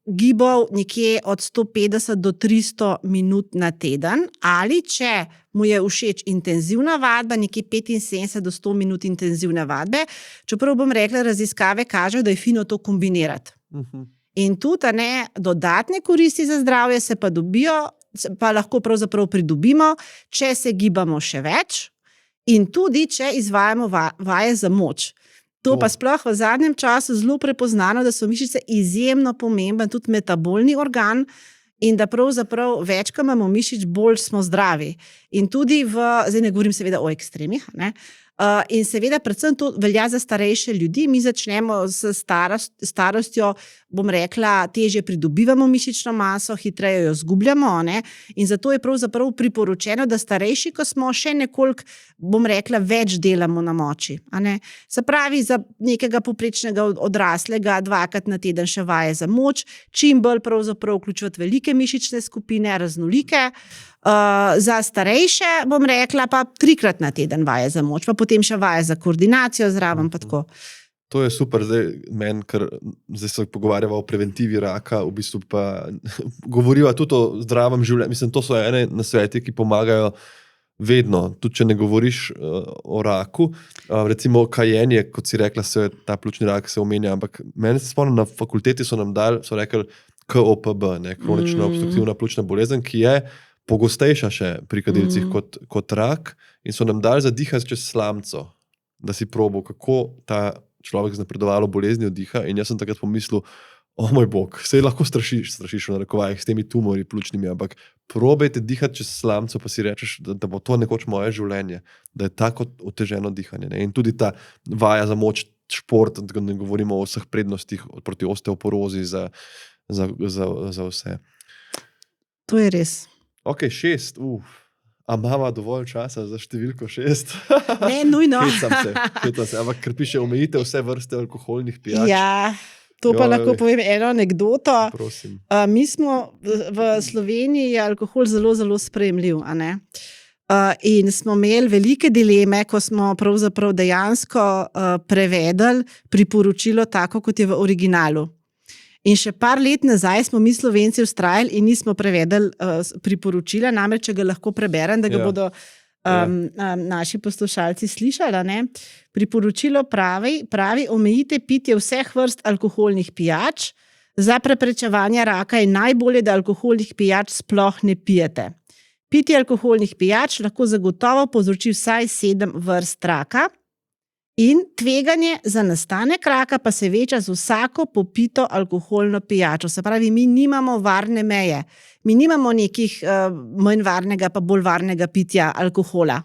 gibal nekje od 150 do 300 minut na teden, ali če mu je všeč intenzivna vadba, nekje 75 do 100 minut intenzivne vadbe, čeprav bom rekla, raziskave kažejo, da je fino to kombinirati. In tudi dodatne koristi za zdravje se pa dobijo, pa lahko pravzaprav pridobimo, če se gibamo še več in tudi, če izvajamo vaje za moč. To pa sploh v zadnjem času zelo prepoznano, da so mišice izjemno pomemben, tudi metabolni organ in da pravzaprav več, ko imamo mišic, bolj smo zdravi. In tudi zdaj ne govorim seveda o ekstremih, in seveda predvsem to velja za starejše ljudi. Mi začnemo s starostjo, bom rekla, težje pridobivamo mišično maso, hitreje jo zgubljamo, in zato je pravzaprav priporočeno, da starejši, ko smo, še nekoliko, bom rekla, več delamo na moči. Se pravi, za nekega povprečnega odraslega 2-krat na teden še vaje za moč, čim bolj pravzaprav vključevati velike mišične skupine, raznolike. Za starejše, bom rekla, pa 3-krat na teden vaje za moč, pa potem še vaje za koordinacijo zraven, pa tako. To je super, zdaj se pogovarjava o preventivi raka, v bistvu pa govoriva tudi o zdravem življenju. Mislim, to so ene nasveti, ki pomagajo vedno, tudi če ne govoriš o raku. Recimo kajenje, kot si rekla, ta pljučni rak se omenja, ampak meni se spomnim, na fakulteti so rekli KOPB, kronična obstruktivna pljučna bolezen, ki je pogostejša še pri kadilcih kot rak, in so nam dali zadihati čez slamco, da si probal, kako ta človek z napredovalo bolezni diha, in jaz sem takrat pomislil, moj bog, se lahko strašiš v narekovajih s temi tumori pljučnimi, ampak probajte dihati čez slamco, pa si rečeš, da bo to nekoč moje življenje, da je tako oteženo dihanje. In tudi ta vaja za moč, šport, da ne govorimo o vseh prednostih proti osteoporozi za vse. To je res. Ok, 6. A imamo dovolj časa za številko 6? Ne, nujno. Hecam se, ampak ker piše omejitev vse vrste alkoholnih pijač. Ja, to pa lahko povem eno anekdoto. Prosim. Mi smo v Sloveniji alkohol zelo, zelo sprejemljiv, in smo imeli velike dileme, ko smo pravzaprav dejansko prevedli priporočilo tako, kot je v originalu. In še par let nazaj smo mi Slovenci vztrajali in nismo prevedli priporočila, namreč, če ga lahko preberem, da ga bodo naši poslušalci slišali. Priporočilo pravi, omejite pitje vseh vrst alkoholnih pijač. Za preprečevanje raka je najbolje, da alkoholnih pijač sploh ne pijete. Pitje alkoholnih pijač lahko zagotovo povzroči vsaj 7 vrst raka. In tveganje za nastanek raka pa se veča z vsako popito alkoholno pijačo. Se pravi, mi nimamo varne meje. Mi nimamo nekih manj varnega pa bolj varnega pitja alkohola.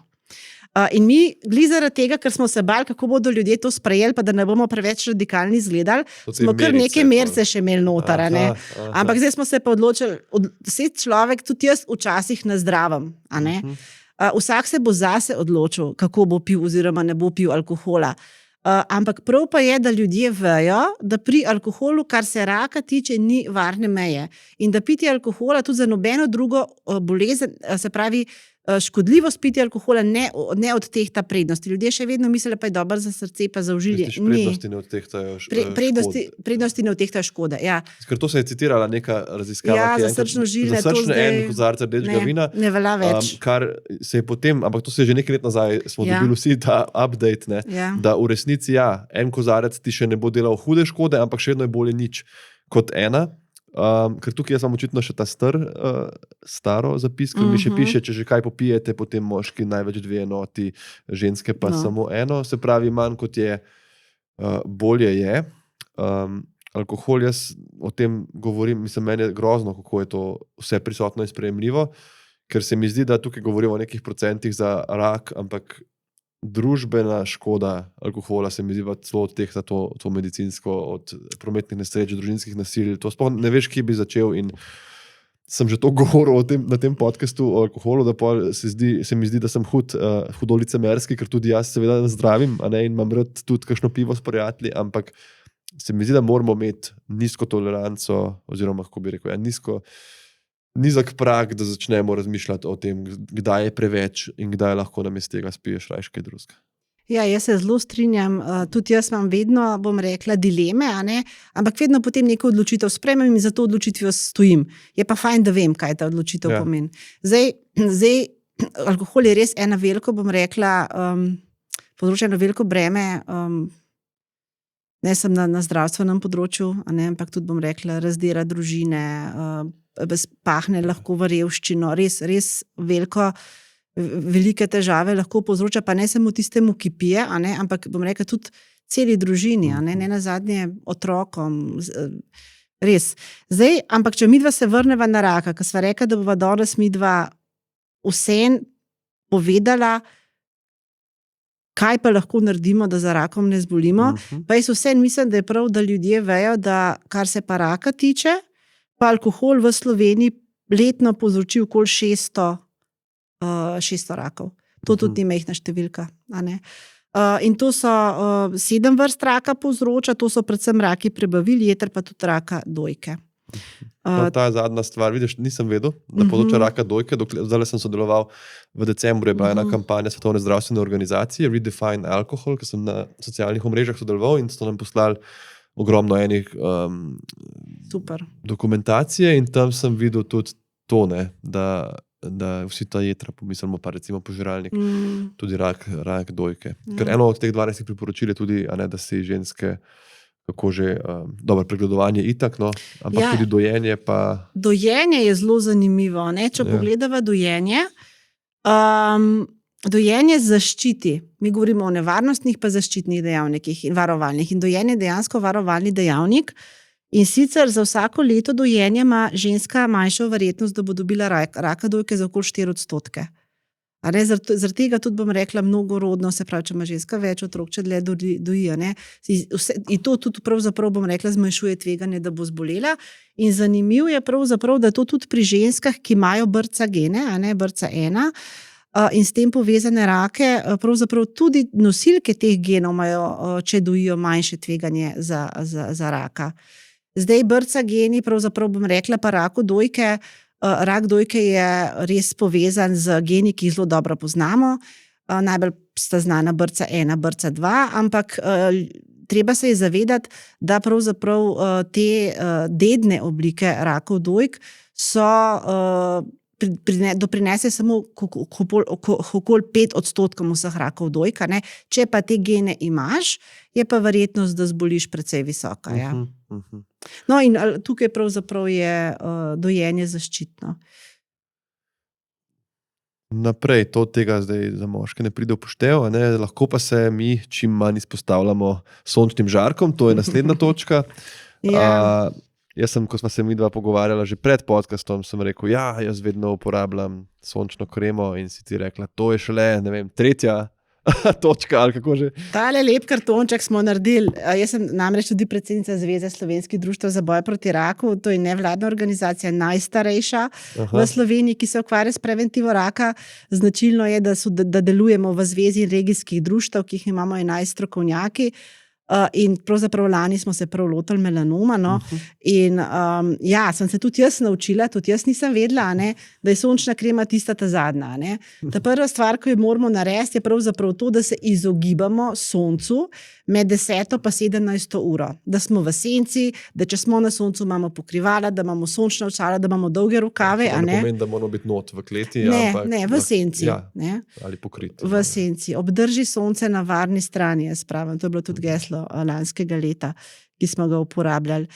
In mi, zaradi tega, ker smo se bali, kako bodo ljudje to sprejeli, pa da ne bomo preveč radikalni izgledali, smo kar neke merce še imeli noter. Ampak zdaj smo se pa odločili, vse človek, tudi jaz včasih na zdravem, vsak se bo zase odločil, kako bo pil oziroma ne bo pil alkohola. Ampak prav pa je, da ljudje vejo, da pri alkoholu, kar se raka tiče, ni varne meje. In da pitje alkohola tudi za nobeno drugo bolezen, se pravi, škodljivost pitja alkohola ne odtehta prednosti. Ljudje še vedno mislijo, pa je dobro za srce, pa za užilje. Prednosti ne odtehtajo škode. Prednosti ne odtehtajo škode, ja. Ker to se je citirala neka raziskava, ki je za srčno en kozarec rdečega vina. Ne velja več. Kar se je potem, ampak to se je že nekaj let nazaj, smo dobili vsi ta update, da v resnici en kozarec ti še ne bo delal hude škode, ampak še vedno je bolje nič kot ena. ker tukaj jaz imam očitno še ta staro zapis, ki mi še piše, če že kaj popijete, potem moški največ 2 enoti, ženske pa samo 1. Se pravi, manj kot je, bolje je. Alkohol, jaz o tem govorim, mislim, meni je grozno, kako je to vse prisotno in sprejemljivo, ker se mi zdi, da tukaj govorimo o nekih procentih za rak, ampak družbena škoda alkohola se mi zdi celo od teh za to medicinsko, od prometnih nesreč, družinskih nasilj. To sploh ne veš, kje bi začel, in sem že to govoril na tem podcastu o alkoholu, da se mi zdi, da sem hudo licemerski, ker tudi jaz seveda zdravim, in imam rad tudi kakšno pivo s prijatelji, ampak se mi zdi, da moramo imeti nizko toleranco, oziroma, kako bi rekel, nizak prag, da začnemo razmišljati o tem, kdaj je preveč in kdaj lahko namesto tega spiješ raje kaj drugega. Ja, jaz se zelo strinjam. Tudi jaz imam vedno, bom rekla, dileme, ampak vedno potem neko odločitev sprejmem in za to odločitvijo stojim. Je pa fajn, da vem, kaj ta odločitev pomeni. Zdaj, alkohol je res ena veliko, bom rekla, povzroča eno veliko breme, ne samo na zdravstvenem področju, ampak tudi, bom rekla, razdira družine, pahne lahko v revščino, res velike težave lahko povzroča, pa ne samo tistemu, ki pije, ampak bom rekla tudi celi družini, ne nazadnje otrokom. Res. Zdaj, ampak če midva se vrneva na raka, ker sva rekla, da bova danes midva vsem povedala, kaj pa lahko naredimo, da za rakom ne zbolimo. Pa jaz vsem mislim, da je prav, da ljudje vejo, da kar se pa raka tiče, pa alkohol v Sloveniji letno povzroči okoli 600 rakov. To tudi ni majhna številka. In to so 7 vrst raka povzroča, to so predvsem raki prebavil, jeter pa tudi raka dojke. Ta zadnja stvar, vidiš, nisem vedel, da področja raka dojke, zdaj sem sodeloval v decembru, je bila ena kampanja Svetovne zdravstvene organizacije, Redefine Alcohol, ki sem na socialnih omrežjih sodeloval in so nam poslali ogromno enih dokumentacije in tam sem videl tudi to, da vsi ta jetra, pomislimo pa recimo požiralnik, tudi rak dojke. Ker eno od teh 12 priporočil je tudi, da si ženske kako že, dobro, pregledovanje itak, ampak tudi dojenje pa... Dojenje je zelo zanimivo, če pogledava dojenje, dojenje zaščiti. Mi govorimo o nevarnostnih pa zaščitnih dejavnikih in varovalnih. In dojenje je dejansko varovalni dejavnik. In sicer za vsako leto dojenja ima ženska manjšo verjetnost, da bo dobila raka dojke za okoli 4%. Zaradi tega tudi, bom rekla, mnogorodno, se pravi, če ima ženska več otrok, če dlje doji. In to tudi pravzaprav, bom rekla, zmanjšuje tveganje, da bo zbolela. In zanimivo je pravzaprav, da to tudi pri ženskah, ki imajo BRCA gene, BRCA1, in s tem povezane rake, pravzaprav tudi nosilke teh genov imajo, če dojijo, manjše tveganje za raka. Zdaj BRCA geni, pravzaprav bom rekla, pa raku dojke, rak dojke je res povezan z geni, ki jih zelo dobro poznamo. Najbolj sta znana BRCA1, BRCA2, ampak treba se je zavedati, da pravzaprav te dedne oblike rakov dojk doprinese samo okoli 5% vseh rakov dojk. Če pa te gene imaš, je pa verjetnost, da zboliš, precej visoka. No, in tukaj pravzaprav je dojenje zaščitno. Naprej, to tega zdaj za moške ne pride v poštev, lahko pa se mi čim manj izpostavljamo sončnim žarkom, to je naslednja točka. Jaz sem, ko smo se midva pogovarjala že pred podcastom, sem rekel, jaz vedno uporabljam sončno kremo in si ti rekla, to je šele, ne vem, 3. točka ali kako že. Tale lep kartonček smo naredili. Jaz sem namreč tudi predsednica Zveze slovenskih društev za boj proti raku, to je nevladna organizacija, najstarejša v Sloveniji, ki se ukvarja s preventivo raka. Značilno je, da delujemo v zvezi regijskih društev, ki jih imamo 11 strokovnjaki. In pravzaprav lani smo se prav lotili melanoma. In sem se tudi jaz naučila, tudi jaz nisem vedela, da je sončna krema tista ta zadnja. Ta prva stvar, ki jo moramo narediti, je pravzaprav to, da se izogibamo soncu med 10 pa 17 uro. Da smo v senci, da če smo na soncu, imamo pokrivala, da imamo sončna očala, da imamo dolge rokave. To ne pomeni, da moramo biti not v kleti. Ne, v senci. Ali pokrit. V senci. Obdrži sonce na varni strani, jaz pravim. To je bilo tudi geslo lanskega leta, ki smo ga uporabljali.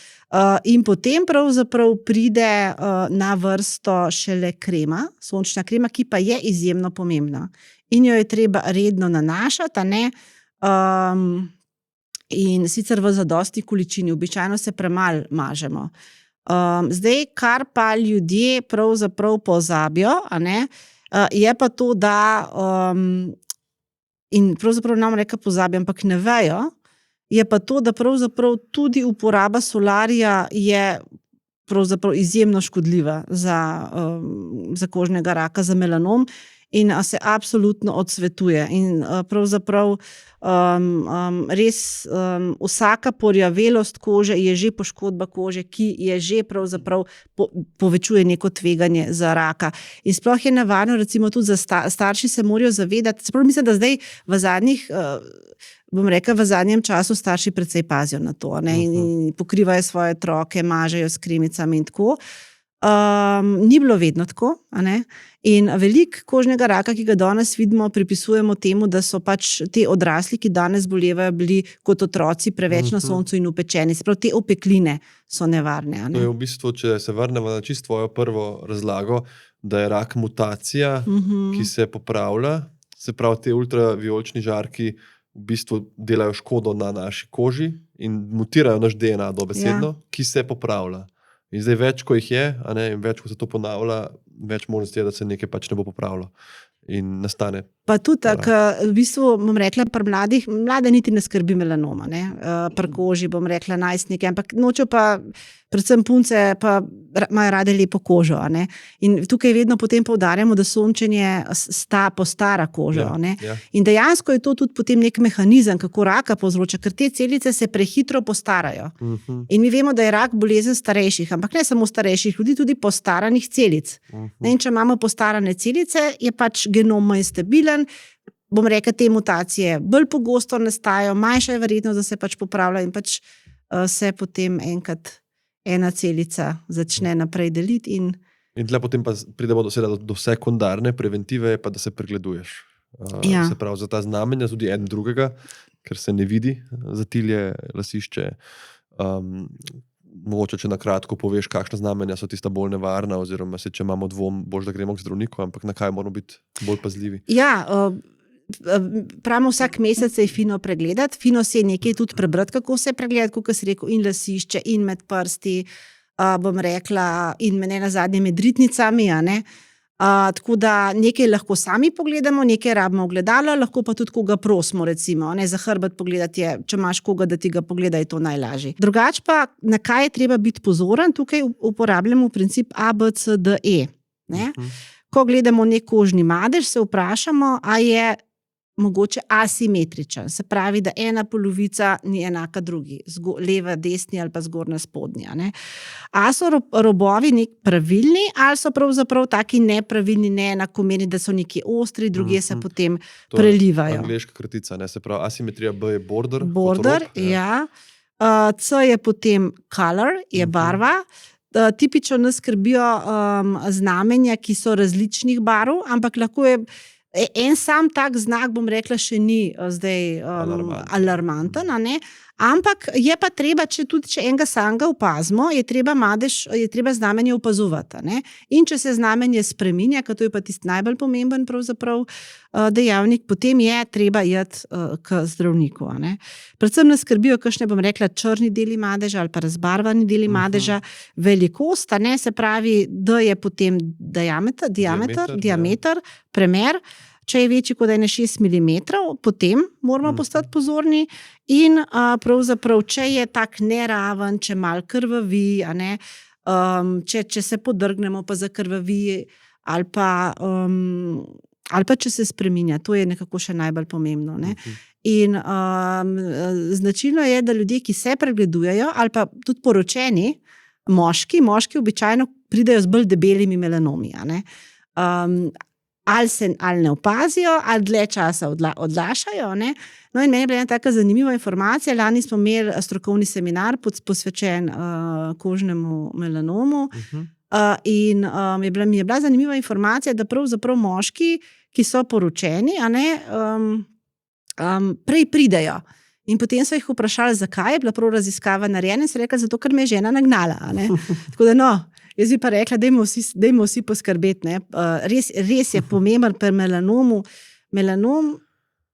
In potem pravzaprav pride na vrsto šele krema, sončna krema, ki pa je izjemno pomembna. In jo je treba redno nanašati, a ne? In sicer v zadosti količini, običajno se premalo mažemo. Zdaj, kar pa ljudje pravzaprav pozabijo, a ne, je pa to, da in pravzaprav nam reka pozabijo, ampak ne vejo, je pa to, da pravzaprav tudi uporaba solarija je pravzaprav izjemno škodljiva za kožnega raka, za melanom in se absolutno odsvetuje. In pravzaprav res vsaka porjavelost kože je že poškodba kože, ki je že pravzaprav povečuje neko tveganje za raka. In sploh je nevarno, recimo tudi za starši se morajo zavedati, čeprav mislim, da zdaj v zadnjem času starši precej pazijo na to, ne, in pokrivajo svoje otroke, mažejo s kremicami in tako. Ni bilo vedno tako, a ne? In veliko kožnega raka, ki ga danes vidimo, pripisujemo temu, da so pač te odrasli, ki danes bolevajo, bili kot otroci preveč na soncu in upečeni. Se pravi, te opekline so nevarne. A ne? To je v bistvu, če se vrnemo na čisto tvojo prvo razlago, da je rak mutacija, ki se popravlja, se pravi, te ultravijolični žarki v bistvu delajo škodo na naši koži in mutirajo naš DNA dobesedno, ki se popravlja. In zdaj več, ko jih je, a ne, in več, ko se to ponavlja, več možnosti je, da se nekaj pač ne bo popravilo in nastane. Pa tudi tako, v bistvu, bom rekla, pri mlade niti ne skrbi melanoma, ne, pri koži, bom rekla, najstnike, ampak nočejo pa, predvsem punce, pa imajo rade lepo kožo, a ne. In tukaj vedno potem poudarjamo, da sončenje postara kožo, a ne. In dejansko je to tudi potem nek mehanizem, kako raka povzroča, ker te celice se prehitro postarajo. In mi vemo, da je rak bolezen starejših, ampak ne samo starejših ljudi, tudi postaranih celic. In če imamo postarane celice, je pač genom manj stabilen, bom rekla, te mutacije bolj pogosto nastajajo, manjša je verjetnost, da se pač popravlja in pač se potem enkrat ena celica začne naprej deliti. In tle potem pa pridemo do sekundarne preventive, pa da se pregleduješ. Se pravi, za ta znamenja tudi en drugega, ker se ne vidi zatilje, lasišče. Mogoče, če na kratko poveš, kakšna znamenja so tista bolj nevarna, oziroma če imamo dvom, boš da gremo k zdravniku, ampak na kaj moramo biti bolj pazljivi? Ja, pravimo vsak mesec se je fino pregledati, fino se je nekaj tudi prebrati, kako se pregledati, kot si rekel, in lasišče, in med prsti, bom rekla, in ne nazadnje med ritnicami, a ne. Tako da nekaj lahko sami pogledamo, nekaj rabimo ogledalo, lahko pa tudi koga prosimo, recimo, ne, za hrbet pogledati je, če imaš koga, da ti ga pogleda, je to najlažje. Drugače pa, na kaj je treba biti pozoren, tukaj uporabljamo princip A, B, C, D, E. Ne? Ko gledamo nek kožni madež, se vprašamo, a je mogoče asimetričen, se pravi, da ena polovica ni enaka drugi, leva, desni ali pa zgornja, spodnja. Ne? A so robovi nek pravilni ali so pravzaprav taki nepravilni, neenakomerni, da so neki ostri, drugi se potem prelivajo. To je angleška kratica, ne? Se pravi, asimetrija B je border. Border, ja. C je potem color, je barva. Tipično nas skrbijo znamenja, ki so različnih barv, ampak lahko je en sam tak znak, bom rekla, še ni zdaj alarmanten, a ne? Ampak je pa treba, če enega samega opazimo, je treba znamenje opazovati, a ne? In če se znamenje spreminja, ker to je pa tisti najbolj pomemben pravzaprav dejavnik, potem je treba iti k zdravniku, a ne? Predvsem nas skrbijo kakšne, bom rekla, črni deli madeža ali pa razbarvani deli madeža, velikost, a ne, se pravi, D je potem diameter, premer. Če je večji kot 6 mm, potem moramo postati pozorni in pravzaprav, če je tak neraven, če malo krvavi, a ne, če se podrgnemo pa zakrvavi ali pa če se spreminja, to je nekako še najbolj pomembno. Ne? In značilno je, da ljudje, ki se pregledujejo ali pa tudi poročeni, moški običajno pridejo z bolj debelimi melanomi, a ne. Ali ne opazijo, ali dlje časa odlašajo. Ne? No in meni je bila ena taka zanimiva informacija, lani smo imeli strokovni seminar posvečen kožnemu melanomu in mi je bila zanimiva informacija, da pravzaprav moški, ki so poročeni, a ne, prej pridejo. In potem so jih vprašali, zakaj je bila prav raziskava narejena, in so rekli, zato ker me je žena nagnala. Tako da jaz bi pa rekla, dajmo vsi poskrbeti. Ne. Res je pomemben pri melanomu. Melanom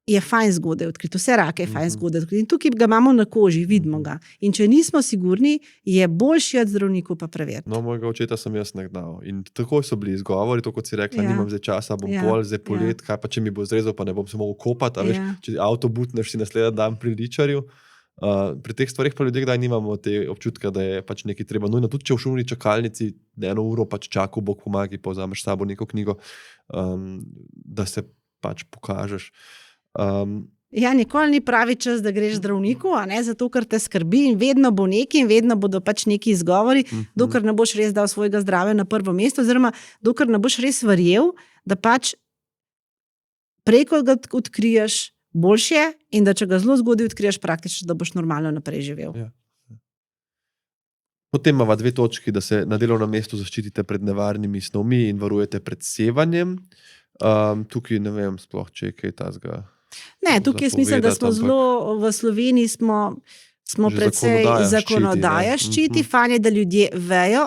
je fajn zgodaj odkriti, vse rake je fajn zgodaj odkriti. In tukaj ga imamo na koži, vidimo ga. In če nismo sigurni, je boljši od zdravniku pa preveriti. No, mojega očeta sem jaz nagnal. In takoj so bili izgovori, to kot si rekla, nimam zdaj časa, bom pol, zdaj polet, kaj pa če mi bo zrezal, pa ne bom se mogel kopati. Veš, če avto butneš, si naslednji dan pri ličarju. Pri teh stvarih pa ljudje kdaj nimamo te občutka, da je pač nekaj treba nujno. Tudi če v šumni čakalnici 1 uro pač čakal, Bog pomagi, pa vzameš s sabo neko knjigo, da se pač pokažeš. Nikoli ni pravi čas, da greš zdravniku, zato ker te skrbi in vedno bo nekaj in vedno bodo pač neki izgovori, dokler ne boš res dal svojega zdravja na prvo mesto, oziroma dokler ne boš res verjel, da pač prej, ko ga odkriješ, boljše in da če ga zelo zgodaj odkriješ, praktično, da boš normalno naprej živel. Ja. Potem imamo 2 točki, da se na delovnem mestu zaščitite pred nevarnimi snovmi in varujete pred sevanjem. Tukaj ne vem sploh, če je kaj tazga. Ne, tukaj mislim, da smo zelo v Sloveniji smo predvsej zakonodaja ščiti. Fajn je, da ljudje vejo,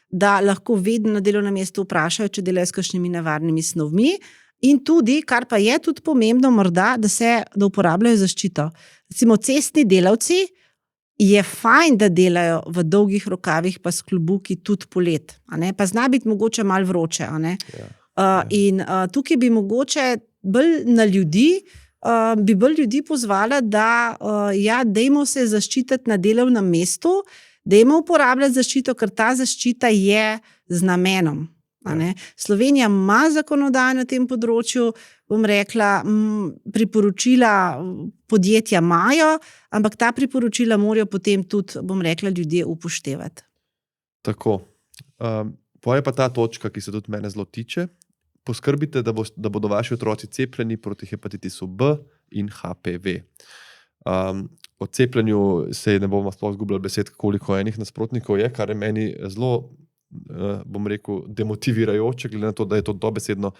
da lahko vedno na delovnem mestu vprašajo, če delajo s kakšnimi nevarnimi snovmi. In tudi, kar pa je tudi pomembno morda, da uporabljajo zaščito. Recimo cestni delavci je fajn, da delajo v dolgih rokavih pa s klobuki tudi polet. Pa zna biti mogoče malo vroče. In tukaj bi mogoče bolj na ljudi, pozvala, da dajmo se zaščititi na delovnem mestu, dajmo uporabljati zaščito, ker ta zaščita je z namenom. Slovenija ima zakonodajo na tem področju, bom rekla, priporočila podjetja imajo, ampak ta priporočila morajo potem tudi, bom rekla, ljudje upoštevati. Tako. Pa je pa ta točka, ki se tudi mene zelo tiče. Poskrbite, da bodo vaši otroci cepljeni proti hepatitisu B in HPV. O cepljenju se ne bomo sploh izgubljali besed, koliko enih nasprotnikov je, kar je meni zelo, bom rekel, demotivirajoče, glede na to, da je to dobesedno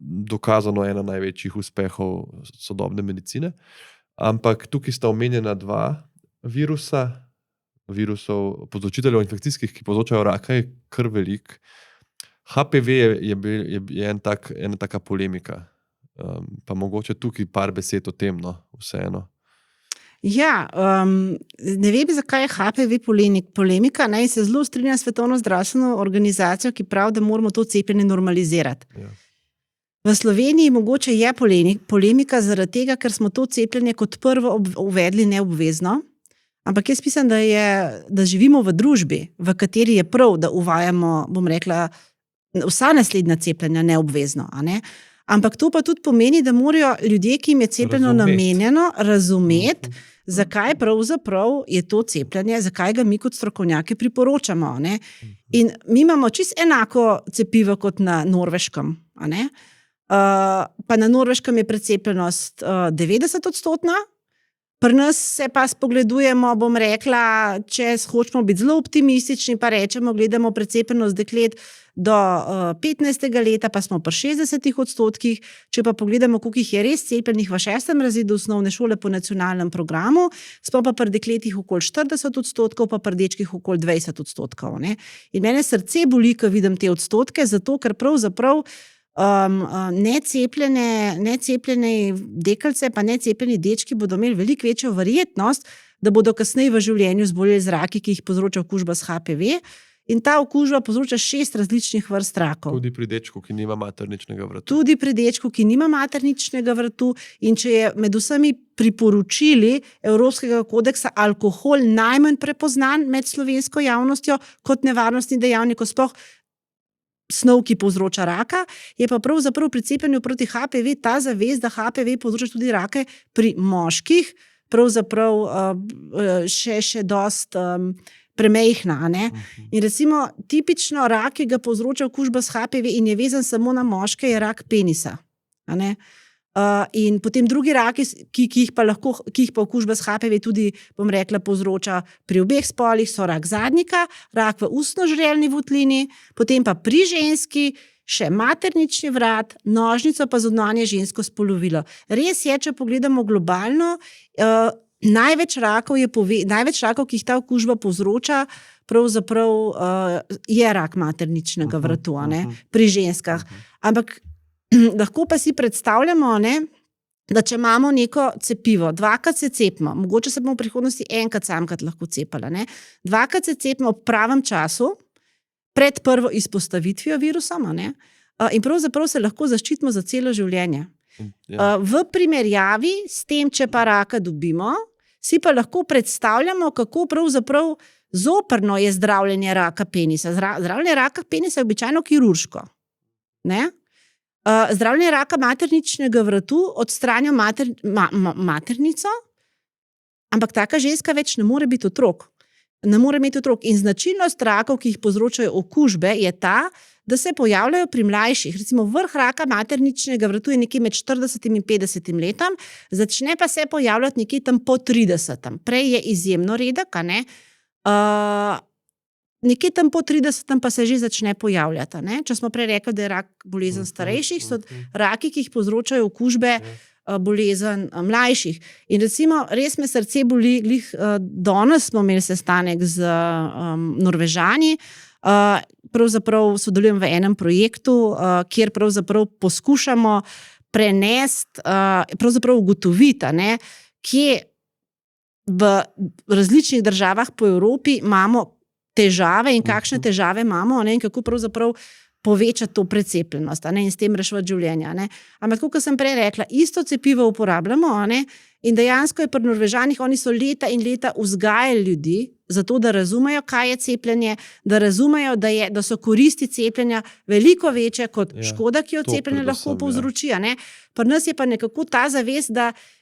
dokazano ena največjih uspehov sodobne medicine. Ampak tukaj sta omenjena 2 virusov povzročiteljev infekcijskih, ki povzročajo raka, je kar velik. HPV je ena taka polemika. Pa mogoče tukaj par besed o tem, vseeno. Ja, ne vem, zakaj je HPV polemika. In se zelo strinja Svetovno zdravstveno organizacijo, ki pravi, da moramo to cepljenje normalizirati. Ja. V Sloveniji mogoče je polemika zaradi tega, ker smo to cepljenje kot prvo uvedli neobvezno. Ampak jaz mislim, da živimo v družbi, v kateri je prav, da uvajamo, bom rekla, vsa naslednja cepljenja neobvezno. Ampak to pa tudi pomeni, da morajo ljudje, ki jim je cepljeno namenjeno, razumeti, zakaj pravzaprav je to cepljenje, zakaj ga mi kot strokovnjaki priporočamo. In mi imamo čisto enako cepivo kot na Norveškem. Pa na Norveškem je precepljenost 90%. Pri nas se pa spogledujemo, bom rekla, če hočemo biti zelo optimistični, pa rečemo, gledamo precepljenost deklet do 15. leta, pa smo pri 60%. Če pa pogledamo, koliko jih je res cepljenih v 6. razredu osnovne šole po nacionalnem programu, smo pa pri dekletih okoli 40%, pa pri dečkih okoli 20%. In mene srce boli, ko vidim te odstotke, zato ker pravzaprav necepljene deklice pa necepljeni dečki bodo imeli veliko večjo verjetnost, da bodo kasneje v življenju zboleli z raki, ki jih povzroča okužba s HPV. In ta okužba povzroča 6 različnih vrst rakov. Tudi pri dečku, ki nima materničnega vratu. Tudi pri dečku, ki nima materničnega vratu. In če je med vsemi priporočili Evropskega kodeksa alkohol najmanj prepoznan med slovensko javnostjo kot nevarnostni dejavnik, sploh snov, ki povzroča raka, je pa pravzaprav pri cepljenju proti HPV ta zavest, da HPV povzroča tudi rake pri moških, pravzaprav še dost premejhna. In recimo tipično rak, ki ga povzroča okužba s HPV in je vezan samo na moške, je rak penisa. In potem drugi raki, ki jih pa okužba s HPV tudi, bom rekla, povzroča pri obeh spolih, so rak zadnjika, rak v ustno-žrelni votlini, potem pa pri ženski še maternični vrat, nožnico pa zunanje žensko spolovilo. Res je, če pogledamo globalno, največ rakov, ki jih ta okužba povzroča, pravzaprav je rak materničnega vratu, pri ženskah. Ampak lahko pa si predstavljamo, da če imamo neko cepivo, dvakrat se cepimo, mogoče se bomo v prihodnosti enkrat samkrat lahko cepala, dvakrat se cepimo v pravem času, pred prvo izpostavitvijo virusom, in pravzaprav se lahko zaščitimo za celo življenje. V primerjavi s tem, če pa raka dobimo, si pa lahko predstavljamo, kako pravzaprav zoprno je zdravljenje raka penisa. Zdravljenje raka penisa je običajno kirurško. Zdravljenje raka materničnega vratu odstranijo maternico, ampak taka ženska več ne more biti otrok. Ne more imeti otrok. In značilnost rakov, ki jih povzročajo okužbe, je ta, da se pojavljajo pri mlajših. Recimo vrh raka materničnega vratu je nekje med 40 in 50 letom, začne pa se pojavljati nekje tam po 30. Prej je izjemno redek, nekje tam po 30 pa se že začne pojavljati. Če smo prej rekli, da je rak bolezen starejših, so raki, ki jih povzročajo okužbe, bolezen mlajših. In recimo, res me srce boli, danes smo imeli sestanek z Norvežani, pravzaprav sodelujem v enem projektu, kjer pravzaprav poskušamo prenesti, pravzaprav ugotoviti, kje v različnih državah po Evropi imamo težave in kakšne težave imamo, in kako pravzaprav povečati to precepljenost, in s tem reševati življenja. Ampak, kot sem prej rekla, isto cepivo uporabljamo, in dejansko je pri Norvežanih, oni so leta in leta vzgajali ljudi, zato da razumejo, kaj je cepljenje, da razumejo, da so koristi cepljenja veliko večje kot škoda, ki jo cepljenje lahko povzroči. Pri nas je pa nekako ta zavest,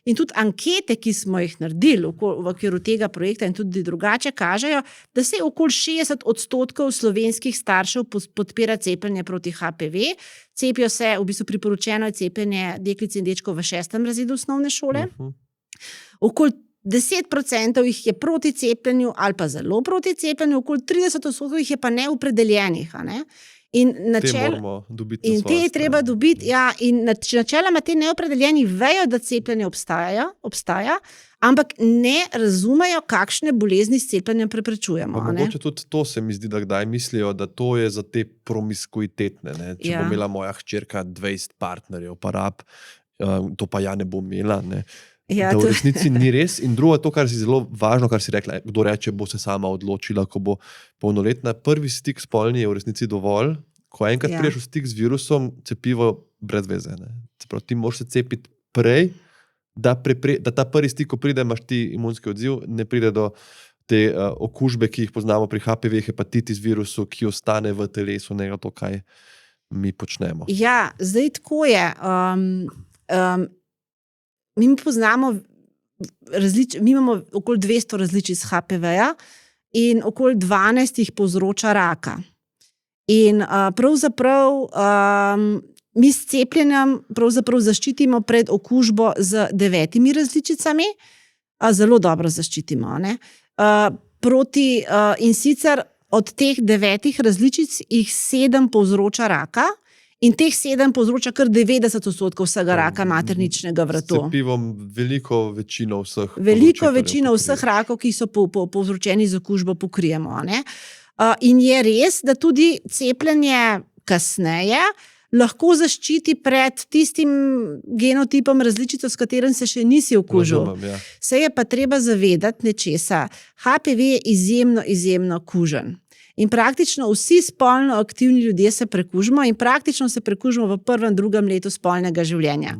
in tudi ankete, ki smo jih naredili v okviru tega projekta in tudi drugače, kažejo, da se okoli 60% slovenskih staršev podpira cepljenje proti HPV. Cepijo se, v bistvu priporočeno je cepljenje deklic in dečkov v 6. razredu osnovne šole. Okoli 10% jih je proti cepljenju ali pa zelo proti cepljenju, okoli 30% jih je pa neopredeljenih. In te je treba dobiti, in načeloma te neopredeljeni vejo, da cepljenje obstaja, ampak ne razumejo, kakšne bolezni s cepljenjem preprečujemo. Mogoče tudi to se mi zdi, da kdaj mislijo, da to je za te promiskuitetne. Če bo imela moja hčerka 20 partnerjev, pa rab, to pa ja ne bo imela. Da v resnici ni res. In drugo je to, kar si zelo važno, kar si rekla, kdo reče, bo se sama odločila, ko bo polnoletna. Prvi stik spolni je v resnici dovolj. Ko enkrat priješ v stik z virusom, cepivo brez veze. Prav, ti moraš se cepiti prej, da ta prvi stik, ko pride, imaš ti imunski odziv, ne pride do te okužbe, ki jih poznamo pri HPV, hepatitis virusu, ki ostane v telesu, ne to, kaj mi počnemo. Ja, zdaj tako je. Mi poznamo, mi imamo okoli 200 različic HPV-ja in okoli 12 jih povzroča raka. In pravzaprav mi s cepljenjem zaščitimo pred okužbo z 9 različicami, zelo dobro zaščitimo. In sicer od teh 9 različic jih 7 povzroča raka. In teh 7 povzroča kar 90% vsega raka materničnega vratu. S cepivom veliko večino vseh. Veliko večino vseh rakov, ki so povzročeni z okužbo, pokrijemo. In je res, da tudi cepljenje kasneje lahko zaščiti pred tistim genotipom različico, s katerim se še nisi okužil. Se je pa treba zavedati nečesa. HPV je izjemno kužen. In praktično vsi spolno aktivni ljudje se prekužimo in praktično se prekužimo v prvem, drugem letu spolnega življenja.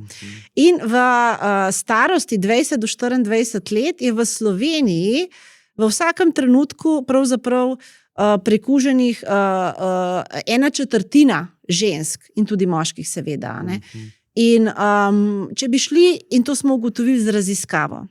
In v starosti 20 do 24 let je v Sloveniji v vsakem trenutku pravzaprav prekuženih 1/4 žensk in tudi moških seveda. In če bi šli, in to smo ugotovili z raziskavo,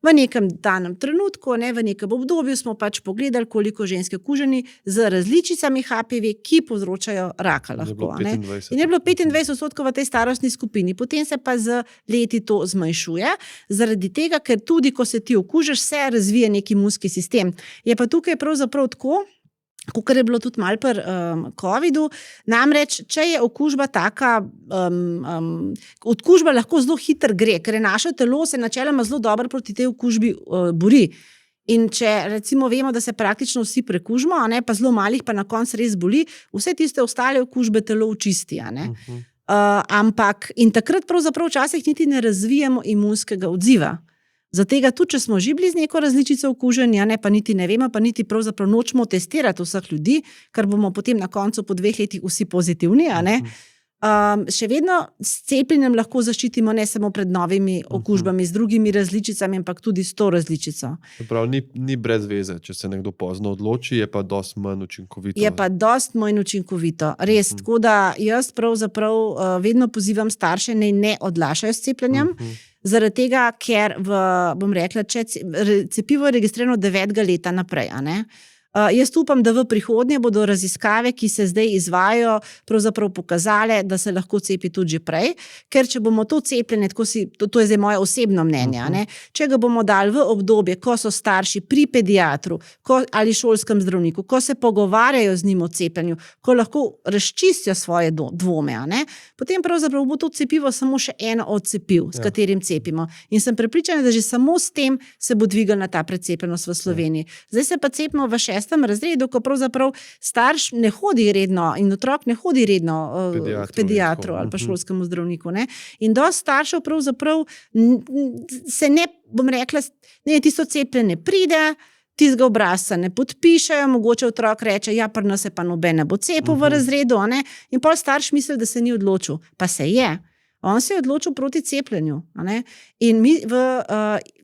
v nekem danem trenutku, v nekem obdobju smo pač pogledali, koliko žensk je okuženi z različicami HPV, ki povzročajo raka lahko. In je bilo 25% v tej starostni skupini. Potem se pa z leti to zmanjšuje, zaradi tega, ker tudi, ko se ti okužiš, se razvije neki imunski sistem. Je pa tukaj pravzaprav tako, kot je bilo tudi malo pri COVID-u. Namreč, če je okužba taka, okužba lahko zelo hitro gre, ker je naše telo se načeloma zelo dobro proti tej okužbi bori. In če recimo vemo, da se praktično vsi prekužimo, pa zelo malih pa na koncu res boli, vse tiste ostale okužbe telo očisti. Ampak in takrat pravzaprav včasih niti ne razvijemo imunskega odziva. Zato, tudi če smo že bili z neko različico okuženi, pa niti ne vemo, pa niti pravzaprav nočemo testirati vseh ljudi, ker bomo potem na koncu po 2 letih vsi pozitivni. Še vedno s cepljenjem lahko zaščitimo ne samo pred novimi okužbami, z drugimi različicami, ampak tudi s to različico. Prav, ni brez veze, če se nekdo pozno odloči, je pa dosti manj učinkovito. Je pa dosti manj učinkovito, res. Tako da jaz pravzaprav vedno pozivam starše, naj ne odlašajo s cepljenjem, zaradi tega, ker bom rekla, cepivo je registrirano 9. leta naprej, Jaz upam, da v prihodnje bodo raziskave, ki se zdaj izvajajo, pravzaprav pokazale, da se lahko cepi tudi že prej, ker če bomo to cepljenje, to je zdaj moje osebno mnenje, če ga bomo dali v obdobje, ko so starši pri pediatru ali šolskem zdravniku, ko se pogovarjajo z njim o cepljenju, ko lahko razčistijo svoje dvome, potem pravzaprav bo to cepivo samo še eno od cepiv, s katerim cepimo. In sem prepričana, da že samo s tem se bo dvignila ta precepljenost v Sloveniji. Zdaj se pa cepimo v 6. razredu, ko pravzaprav starš ne hodi redno in otrok ne hodi redno k pediatru ali pa šolskemu zdravniku. In dosti staršev pravzaprav se ne, bom rekla, tisto cepljenje pride, tistega obrazca ne podpišejo, mogoče otrok reče, ja, pri nas se pa noben ne bo cepil v razredu, in pol starš misli, da se ni odločil, pa se je. On se je odločil proti cepljenju. In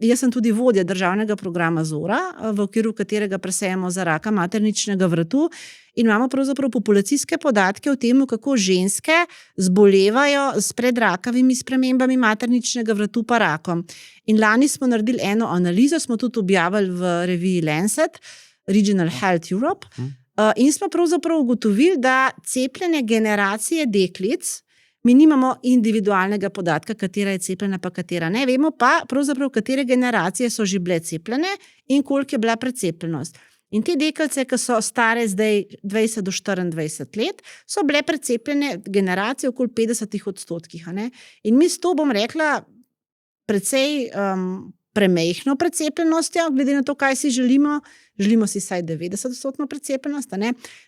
jaz sem tudi vodja državnega programa Zora, v okviru katerega presejamo za raka materničnega vratu in imamo pravzaprav populacijske podatke o tem, kako ženske zbolevajo s predrakavimi spremembami materničnega vratu pa rakom. In lani smo naredili eno analizo, smo tudi objavili v reviji Lancet, Regional Health Europe, in smo pravzaprav ugotovili, da cepljenje generacije deklic, mi nimamo individualnega podatka, katera je cepljena, pa katera ne. Vemo pa pravzaprav, katere generacije so že bile cepljene in koliko je bila precepljenost. In te deklice, ki so stare zdaj 20 do 24 let, so bile precepljene generacije okoli 50%. In mi s to, bom rekla, precej premejhno precepljenostjo, glede na to, kaj si želimo. Želimo si saj 90% precepljenost.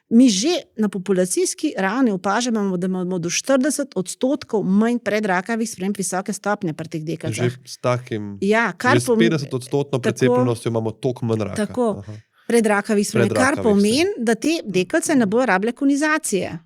Mi že na populacijski ravni opažamo, da imamo do 40% manj predrakavih sprememb visoke stopnje pri teh deklicah. Že s takim, kar s 50% precepljenostjo imamo toliko manj raka. Tako, predrakavih sprememb, kar pomeni, da te deklice ne bojo rabile konizacije.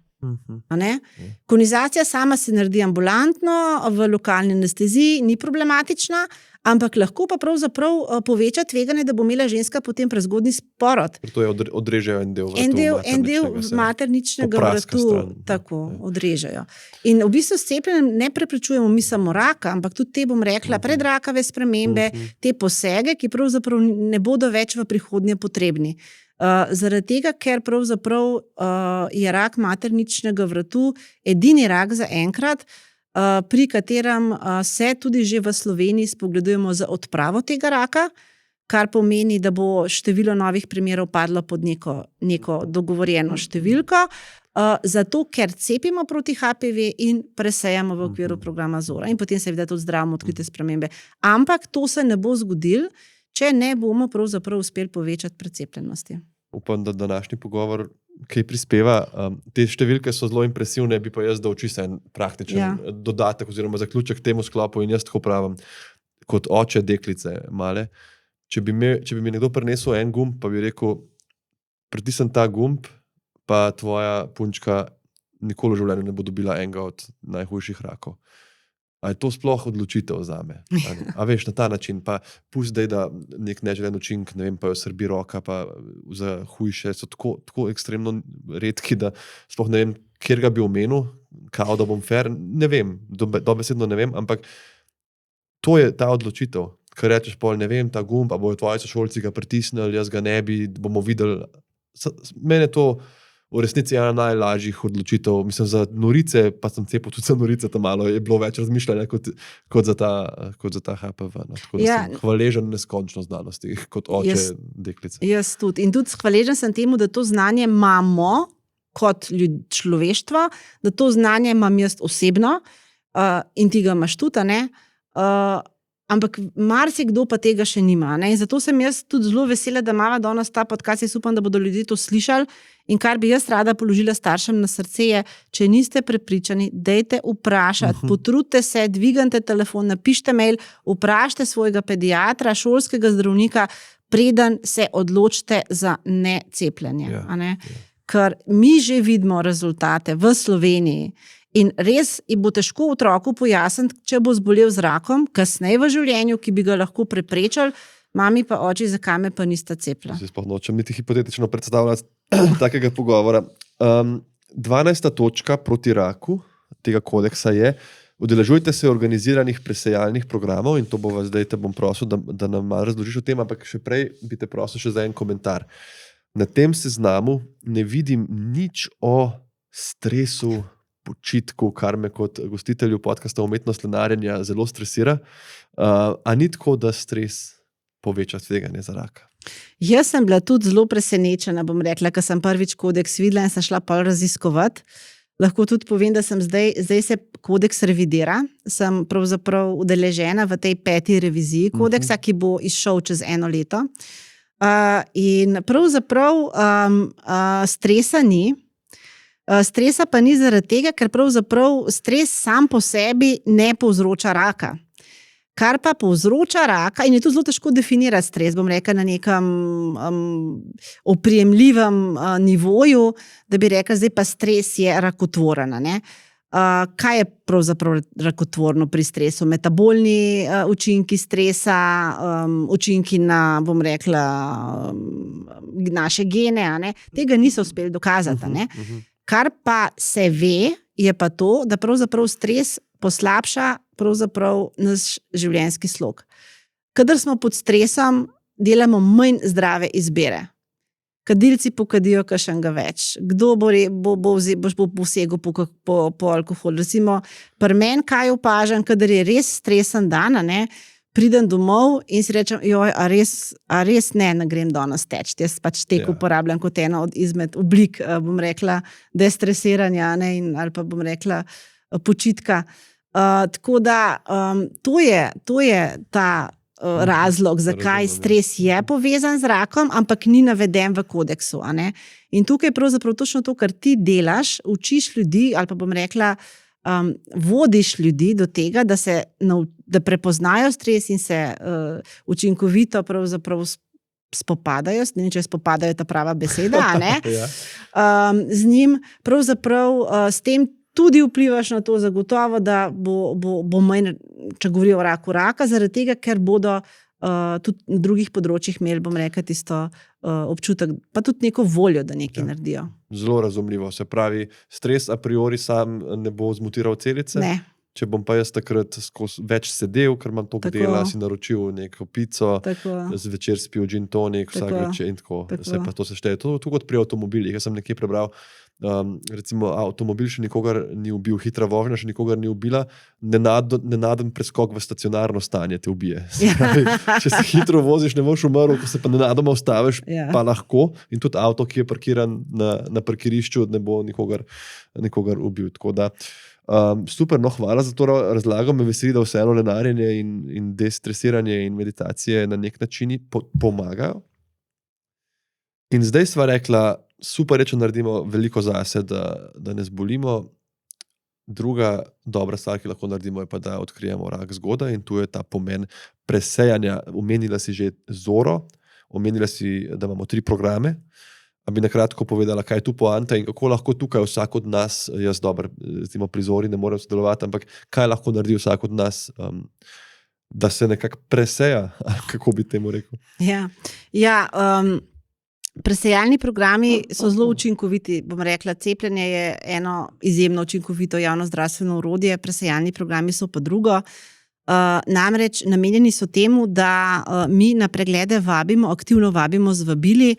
Konizacija sama se naredi ambulantno, v lokalni anesteziji, ni problematična, ampak lahko pa pravzaprav poveča tveganje, da bo imela ženska potem prezgodnji porod. To je odrežejo en del vratu. En del materničnega vratu tako odrežejo. In v bistvu s cepljenjem ne preprečujemo mi samo raka, ampak tudi te, bom rekla, predrakave spremembe, te posege, ki pravzaprav ne bodo več v prihodnje potrebni. Zaradi tega, ker pravzaprav je rak materničnega vratu edini rak za enkrat, pri katerem se tudi že v Sloveniji spogledujemo za odpravo tega raka, kar pomeni, da bo število novih primerov padlo pod neko dogovorjeno številko, zato ker cepimo proti HPV in presejamo v okviru programa Zora in potem seveda tudi zdravimo odkrite spremembe. Ampak to se ne bo zgodilo, če ne bomo pravzaprav uspeli povečati precepljenosti. Upam, da današnji pogovor kaj prispeva. Te številke so zelo impresivne, bi pa jaz dal čisto en praktičen dodatek oziroma zaključek temu sklopu in jaz tako pravim, kot oče deklice male. Če bi mi nekdo prinesel en gumb, pa bi rekel, pritisnem ta gumb, pa tvoja punčka nikoli v življenju ne bo dobila enega od najhujših rakov. A je to sploh odločitev zame? A veš, na ta način, pa pusti zdaj, da nek neželen učink, ne vem, pa jo srbi roka, pa za hujše so tako ekstremno redki, da sploh ne vem, kjer ga bi omenil, kao da bom fair, ne vem, dobesedno ne vem, ampak to je ta odločitev, ker rečeš pol, ne vem, ta gumb, a bojo tvoji sošolci ga pritisnili, jaz ga ne bi, bomo videli. Mene to v resnici ena najlažjih odločitev. Mislim, za norice, pa sem cepil tudi za norice, tam malo je bilo več razmišljanja kot za ta HPV. No. Tako da sem hvaležen neskončno znanosti, kot oče deklice. Jaz tudi. In tudi hvaležen sem temu, da to znanje imamo kot človeštvo, da to znanje imam jaz osebno in ti ga imaš tudi, ne? Ampak marsikdo pa tega še nima. Ne? In zato sem jaz tudi zelo vesela, da imamo danes ta podcast. Jaz upam, da bodo ljudje to slišali. In kar bi jaz rada položila staršem na srce je, če niste prepričani, dajte vprašati, potrudite se, dvignite telefon, napišite mail, vprašajte svojega pediatra, šolskega zdravnika, preden se odločite za necepljenje. Ne? Ker mi že vidimo rezultate v Sloveniji. In res bo težko otroku pojasniti, če bo zbolel z rakom, kasneje v življenju, ki bi ga lahko preprečili, mami pa oči, zakaj me pa nista cepila. Se sploh nočem niti hipotetično predstavljati takega pogovora. 12. točka proti raku tega kodeksa je: udeležujte se organiziranih presejalnih programov, in to bo vas zdaj, te bom prosil, da nam malo razložiš o tem, ampak še prej bi te prosil še za en komentar. Na tem seznamu ne vidim nič o stresu, počitku, kar me kot gostitelju podcasta Umetnost lenarjenja zelo stresira. A ni tako, da stres poveča tveganje za raka? Jaz sem bila tudi zelo presenečena, bom rekla, ker sem prvič kodeks videla in sem šla pol raziskovati. Lahko tudi povem, da sem zdaj se kodeks revidira. Sem pravzaprav udeležena v tej 5. reviziji kodeksa, ki bo izšel čez 1 leto. In pravzaprav stresa ni. Stresa pa ni zaradi tega, ker pravzaprav stres sam po sebi ne povzroča raka. Kar pa povzroča raka, in je to zelo težko definirati stres, bom rekla na nekem oprijemljivem nivoju, da bi rekla, zdaj pa stres je rakotvoren. Kaj je pravzaprav rakotvorno pri stresu? Metabolni učinki stresa, učinki na, bom rekla, naše gene, Tega niso uspeli dokazati. Kar pa se ve, je pa to, da pravzaprav stres poslabša pravzaprav naš življenjski slog. Kadar smo pod stresom, delamo manj zdrave izbire. Kadilci pokadijo kakšnega več. Kdo bo posegel po alkoholu? Recimo, pri meni kaj opažam, kadar je res stresen dan, pridem domov in si rečem, a res ne grem danes teč. Jaz pač tek uporabljam kot eno izmed oblik, bom rekla, destresiranja ali pa bom rekla počitka. Tako da to je ta razlog, zakaj stres je povezan z rakom, ampak ni naveden v kodeksu. In tukaj je pravzaprav točno to, kar ti delaš, učiš ljudi ali pa bom rekla, vodiš ljudi do tega, da prepoznajo stres in se učinkovito pravzaprav spopadajo, ne vem, če spopadajo ta prava beseda, z njim pravzaprav s tem tudi vplivaš na to zagotovo, da bo manj, če govorijo o raku raka, zaradi tega, ker bodo tudi na drugih področjih imeli, bom rekla, tisto občutek, pa tudi neko voljo, da nekaj naredijo. Zelo razumljivo. Se pravi, stres a priori sam ne bo zmutiral celice? Ne. Če bom pa jaz takrat več sedel, ker imam toliko dela, si naročil neko pico, zvečer spil gin tonik, vsak večer in tako. Se pa to sešteje. To kot pri avtomobilih. Jaz sem nekje prebral, recimo avtomobil še nikogar ni ubil, hitra vožnja še nikogar ni ubila, nenaden preskok v stacionarno stanje te ubije. Če se hitro voziš, ne boš umrl, ko se pa nenadoma ustaviš, pa lahko, in tudi avto, ki je parkiran na parkirišču, ne bo nikogar ubil. Tako da super, hvala za to razlago. Me veseli, da vseeno lenarjenje in destresiranje in meditacije na nek način pomagajo. In zdaj sva rekla, super je, če naredimo veliko zase, da ne zbolimo. Druga dobra stvar, ki lahko naredimo, je pa, da odkrijemo rak zgodaj, in tu je ta pomen presejanja. Omenila si že Zoro, omenila si, da imamo 3 programe. A bi nakratko povedala, kaj je tu poanta in kako lahko tukaj vsak od nas, jaz dobro, recimo pri Zori ne morem sodelovati, ampak kaj lahko naredi vsak od nas, da se nekako preseja, kako bi temu rekel? Presejalni programi so zelo učinkoviti, bom rekla, cepljenje je eno izjemno učinkovito javno zdravstveno orodje, presejalni programi so pa drugo. Namreč namenjeni so temu, da mi na preglede aktivno vabimo z vabili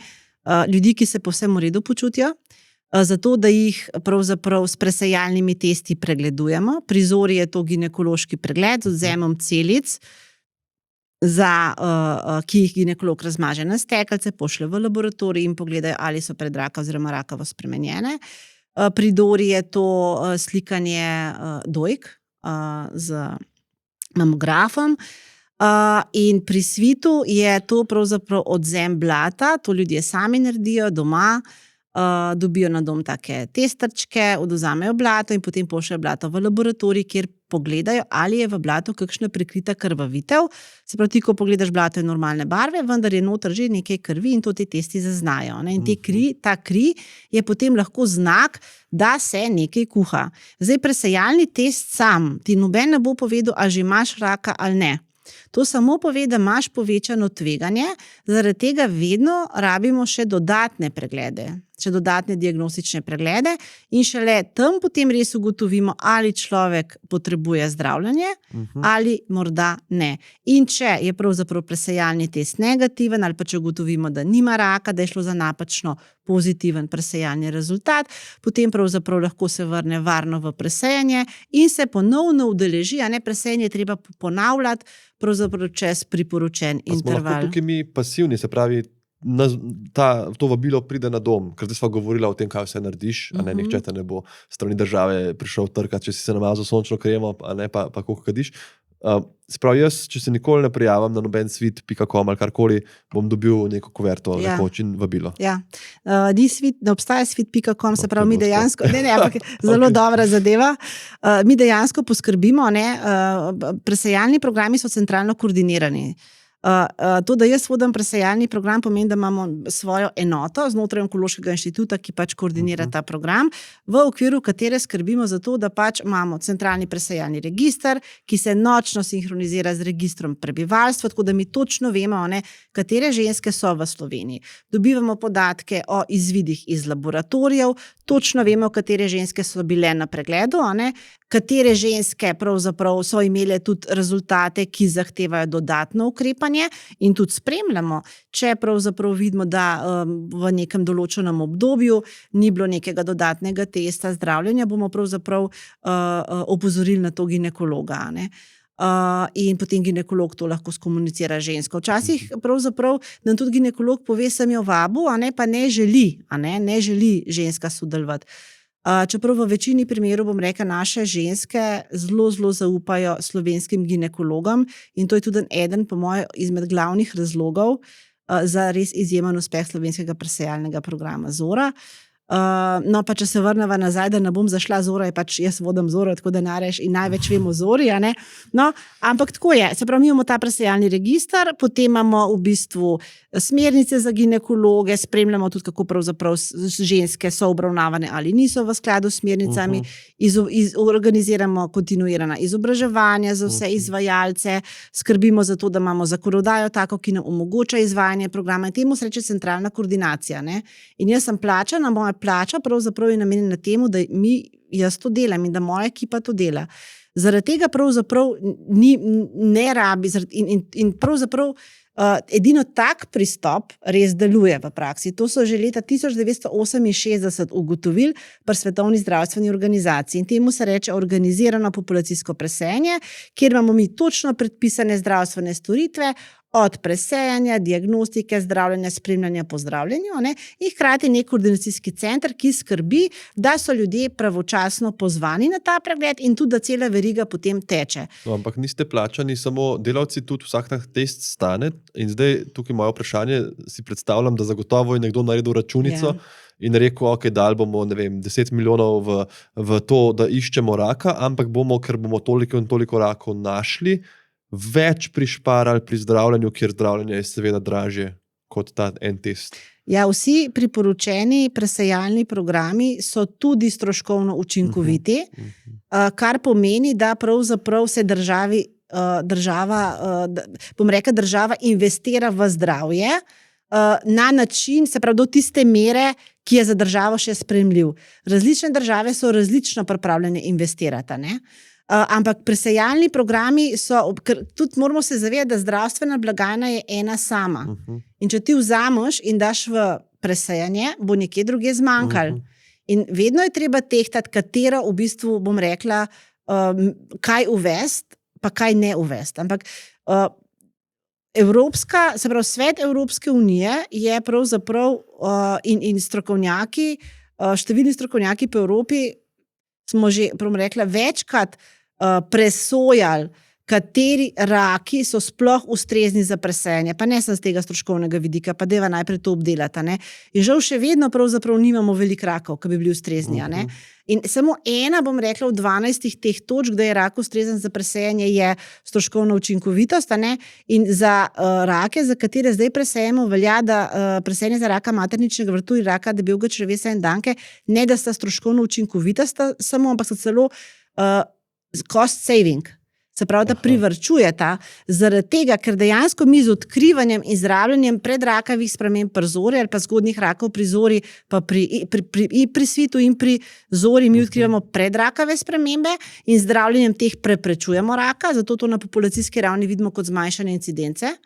ljudi, ki se povsem v redu počutijo, zato da jih pravzaprav s presejalnimi testi pregledujemo. Prizori je to ginekološki pregled z odvzemom celic, ki jih ginekolog razmaže na stekelce, pošlje v laboratorij in pogledajo, ali so predraka oziroma rakavo spremenjene. Pridori je to slikanje dojk z mamografom. In pri svitu je to pravzaprav odvzem blata, to ljudje sami naredijo doma, dobijo na dom take testerčke, odvzamejo blato in potem pošljejo blato v laboratorij, kjer pogledajo, ali je v blatu kakšna prikrita krvavitev. Se pravi, ti, ko pogledaš blato, je normalne barve, vendar je noter že nekaj krvi in to ti testi zaznajo. Ne? In ta kri je potem lahko znak, da se nekaj kuha. Zdaj, presejalni test sam ti noben ne bo povedal, ali že imaš raka ali ne. To samo pove, da imaš povečano tveganje, zaradi tega vedno rabimo še dodatne preglede, še dodatne diagnostične preglede in šele tam potem res ugotovimo, ali človek potrebuje zdravljenje ali morda ne. In če je pravzaprav presejalni test negativen ali pa če ugotovimo, da nima raka, da je šlo za napačno pozitiven presejalni rezultat, potem pravzaprav lahko se vrne varno v presejanje in se ponovno udeleži, a ne presejanje treba ponavljati, pravzaprav čez priporočen interval. Smo lahko tukaj mi pasivni, se pravi, to vabilo pride na dom, ker zdaj sva govorila o tem, kaj vse narediš, a ne, nihče te ne bo strani države prišel trkati, če si se namazal sončno kremo, a ne pa koliko kadiš. Se pravi, jaz, če se nikoli ne prijavim na noben svit.com ali karkoli, bom dobil neko kuverto, nekoč in vabilo. Ja, ne obstaja svit.com, se pravi, mi dejansko, ampak zelo dobra zadeva, mi dejansko poskrbimo, presejalni programi so centralno koordinirani. To, da jaz vodim presejalni program, pomeni, da imamo svojo enoto znotraj Onkološkega inštituta, ki pač koordinira ta program, v okviru katere skrbimo za to, da pač imamo centralni presejalni register, ki se nočno sinhronizira z registrom prebivalstva, tako da mi točno vemo, katere ženske so v Sloveniji. Dobivamo podatke o izvidih iz laboratorijev, točno vemo, katere ženske so bile na pregledu, katere ženske pravzaprav so imele tudi rezultate, ki zahtevajo dodatno ukrepanje in tudi spremljamo, če pravzaprav vidimo, da v nekem določenem obdobju ni bilo nekega dodatnega testa zdravljenja, bomo pravzaprav opozorili na to ginekologa, in potem ginekolog to lahko skomunicira žensko. Včasih pravzaprav nam tudi ginekolog pove, sem jo vabil, pa ne želi ženska sodelovati. Čeprav v večini primerov, bom rekla, naše ženske zelo zaupajo slovenskim ginekologom in to je tudi eden, po mojem, izmed glavnih razlogov za res izjemen uspeh slovenskega presejalnega programa Zora. No, pa če se vrneva nazaj, da ne bom zašla, Zora je pač, jaz vodim Zoro, tako da nareš in največ vemo o Zori, No, ampak tako je, se pravi, mi imamo ta presejalni register, potem imamo v bistvu smernice za ginekologe, spremljamo tudi, kako pravzaprav ženske so obravnavane ali niso v skladu s smernicami, organiziramo kontinuirana izobraževanja za vse izvajalce, skrbimo za to, da imamo zakonodajo tako, ki nam omogoča izvajanje programa in temu se reče centralna koordinacija, In jaz sem plačana, moja plača pravzaprav je namenjena temu, da jaz to delam in da moja ekipa to dela. Zaradi tega pravzaprav ne rabi in pravzaprav edino tak pristop res deluje v praksi. To so že leta 1968 ugotovili pri Svetovni zdravstveni organizaciji in temu se reče organizirano populacijsko presejanje, kjer imamo mi točno predpisane zdravstvene storitve, od presejanja, diagnostike, zdravljenja, spremljanja po zdravljenju, in hkrati nek koordinacijski center, ki skrbi, da so ljudje pravočasno pozvani na ta pregled in tudi, da cela veriga potem teče. No, ampak niste plačani samo delavci, tudi vsak tak test stane in zdaj tukaj moje vprašanje, si predstavljam, da zagotovo je nekdo naredil računico in rekel, ok, dali bomo, 10 milijonov v to, da iščemo raka, ampak ker bomo toliko in toliko rakov našli, več prišparali pri zdravljenju, kjer zdravljenje je seveda dražje kot ta en test. Ja, vsi priporočeni presejalni programi so tudi stroškovno učinkoviti, kar pomeni, da pravzaprav se država investira v zdravje na način, se pravi do tiste mere, ki je za državo še sprejemljiv. Različne države so različno pripravljene investirati, ampak presejalni programi so, ker tudi moramo se zavedati, da zdravstvena blagajna je ena sama. In če ti vzameš in daš v presejanje, bo nekje drugje zmanjkalo. In vedno je treba tehtati, katero v bistvu bom rekla, kaj uvesti, pa kaj ne uvesti. Ampak Svet Evropske unije je pravzaprav in strokovnjaki, številni strokovnjaki po Evropi smo že, bom rekla, večkrat presojali, kateri raki so sploh ustrezni za presejanje, pa ne samo z tega stroškovnega vidika, pa deva najprej to obdelati. In žal še vedno pravzaprav nimamo veliko rakov, ki bi bili ustrezni. In samo ena, bom rekla, v 12 teh točk, da je rak ustrezen za presejanje, je stroškovna učinkovitost. In za rake, za katere zdaj presejemo, velja, da presejanje za raka materničnega vratu in raka debelega črevesa in danke, ne da sta stroškovno učinkovita samo, ampak so celo cost saving. Se pravi, da privarčujeta, zaradi tega, ker dejansko mi z odkrivanjem in zdravljenjem predrakavih sprememb pri zori ali pa zgodnjih rakov pri zori, pa pri svitu in pri zori mi odkrivamo predrakave spremembe in zdravljenjem teh preprečujemo raka, zato to na populacijski ravni vidimo kot zmanjšanje incidence.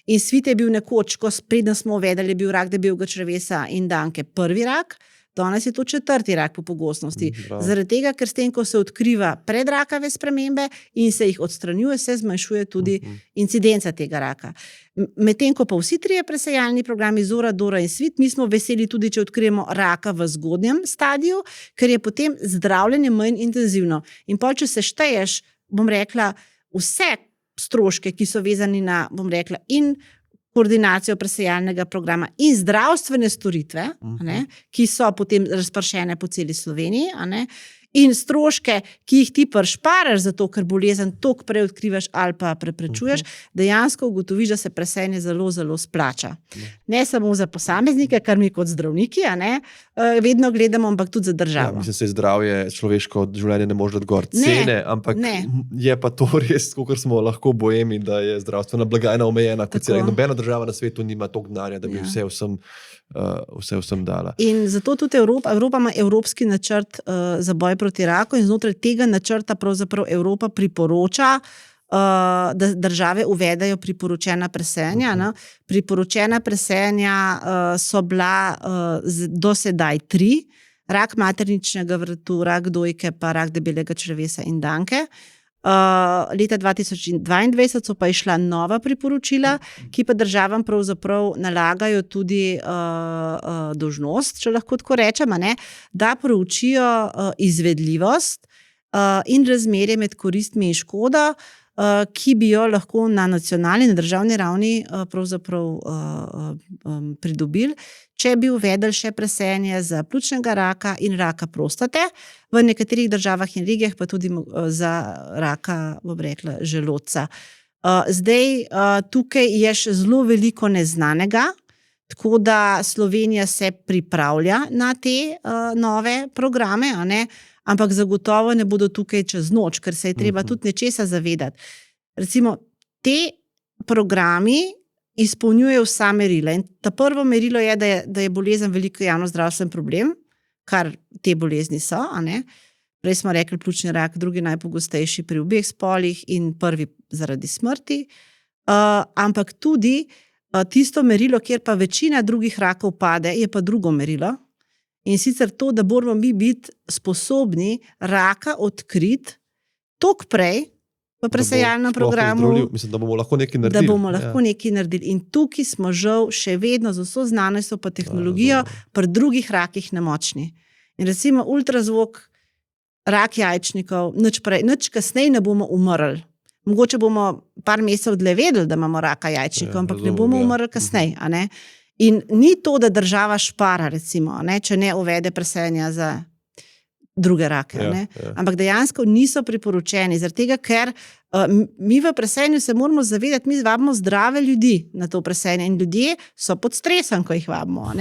In svit je bil nekoč, ko preden smo uvedli, je bil rak debelega črevesa in danke prvi rak, danes je to 4. rak po pogostnosti. Zaradi tega, ker s tem, ko se odkriva predrakave spremembe in se jih odstranjuje, se zmanjšuje tudi incidenca tega raka. Medtem ko pa vsi 3 presejalni programi Zora, Dora in Svit, mi smo veseli tudi, če odkrijemo raka v zgodnjem stadiju, ker je potem zdravljenje manj intenzivno. In pol, če se šteješ, bom rekla, vse stroške, ki so vezani na, bom rekla, in koordinacijo presejalnega programa in zdravstvene storitve, ki so potem razpršene po celi Sloveniji, in stroške, ki jih ti prišparaš zato, ker bolezen toliko prej odkrivaš ali pa preprečuješ, dejansko ugotoviš, da se presejanje zelo, zelo splača. Ne samo za posameznike, kar mi kot zdravniki vedno gledamo, ampak tudi za državo. Mislim, se zdravje, človeško življenje ne može dati gor cene, ampak je pa to res, kot smo lahko bojemi, da je zdravstvena blagajna omejena, kot se nobena država na svetu nima toliko denarja, da bi vse vsem dala. In zato tudi Evropa ima evropski načrt za boj proti raku in znotraj tega načrta pravzaprav Evropa priporoča, da države uvedajo priporočena presejanja. Priporočena presejanja so bila do sedaj 3. Rak materničnega vratu, rak dojke, pa rak debelega črevesa in danke. Leta 2022 so pa išla nova priporočila, ki pa državam pravzaprav nalagajo tudi dolžnost, če lahko tako rečem, da proučijo izvedljivost in razmerje med koristmi in škodo, ki bi jo lahko na nacionalni in državni ravni pravzaprav pridobili, če bi uvedli še presejanje za pljučnega raka in raka prostate, v nekaterih državah in regijah pa tudi za raka, bom rekla, želodca. Zdaj, tukaj je še zelo veliko neznanega, tako da Slovenija se pripravlja na te nove programe, ampak zagotovo ne bodo tukaj čez noč, ker se je treba tudi nečesa zavedati. Recimo, te programi izpolnjujejo vsa merila. In ta prvo merilo je, da je bolezen veliko javnozdravstven problem, kar te bolezni so. Prej smo rekli pljučni rak, drugi najpogostejši pri obeh spolih in prvi zaradi smrti. Ampak tudi tisto merilo, kjer pa večina drugih rakov pade, je pa drugo merilo. In sicer to, da moramo mi biti sposobni raka odkriti toliko prej v presejalnem programu, mislim, da bomo lahko nekaj naredili. In tukaj smo žal še vedno z vso znanostjo pa tehnologijo pri drugih rakih nemočni. In recimo ultrazvok, rak jajčnikov, nič kasneje ne bomo umrli. Mogoče bomo par mesecev dlje vedeli, da imamo raka jajčnikov, ampak ne bomo umrli kasneje. In ni to, da država špara, recimo, če ne uvede presejanja za druge rake. Ampak dejansko niso priporočeni, zaradi tega, ker mi v presejanju se moramo zavedati, mi vabimo zdrave ljudi na to presejanje in ljudje so pod stresom, ko jih vabimo.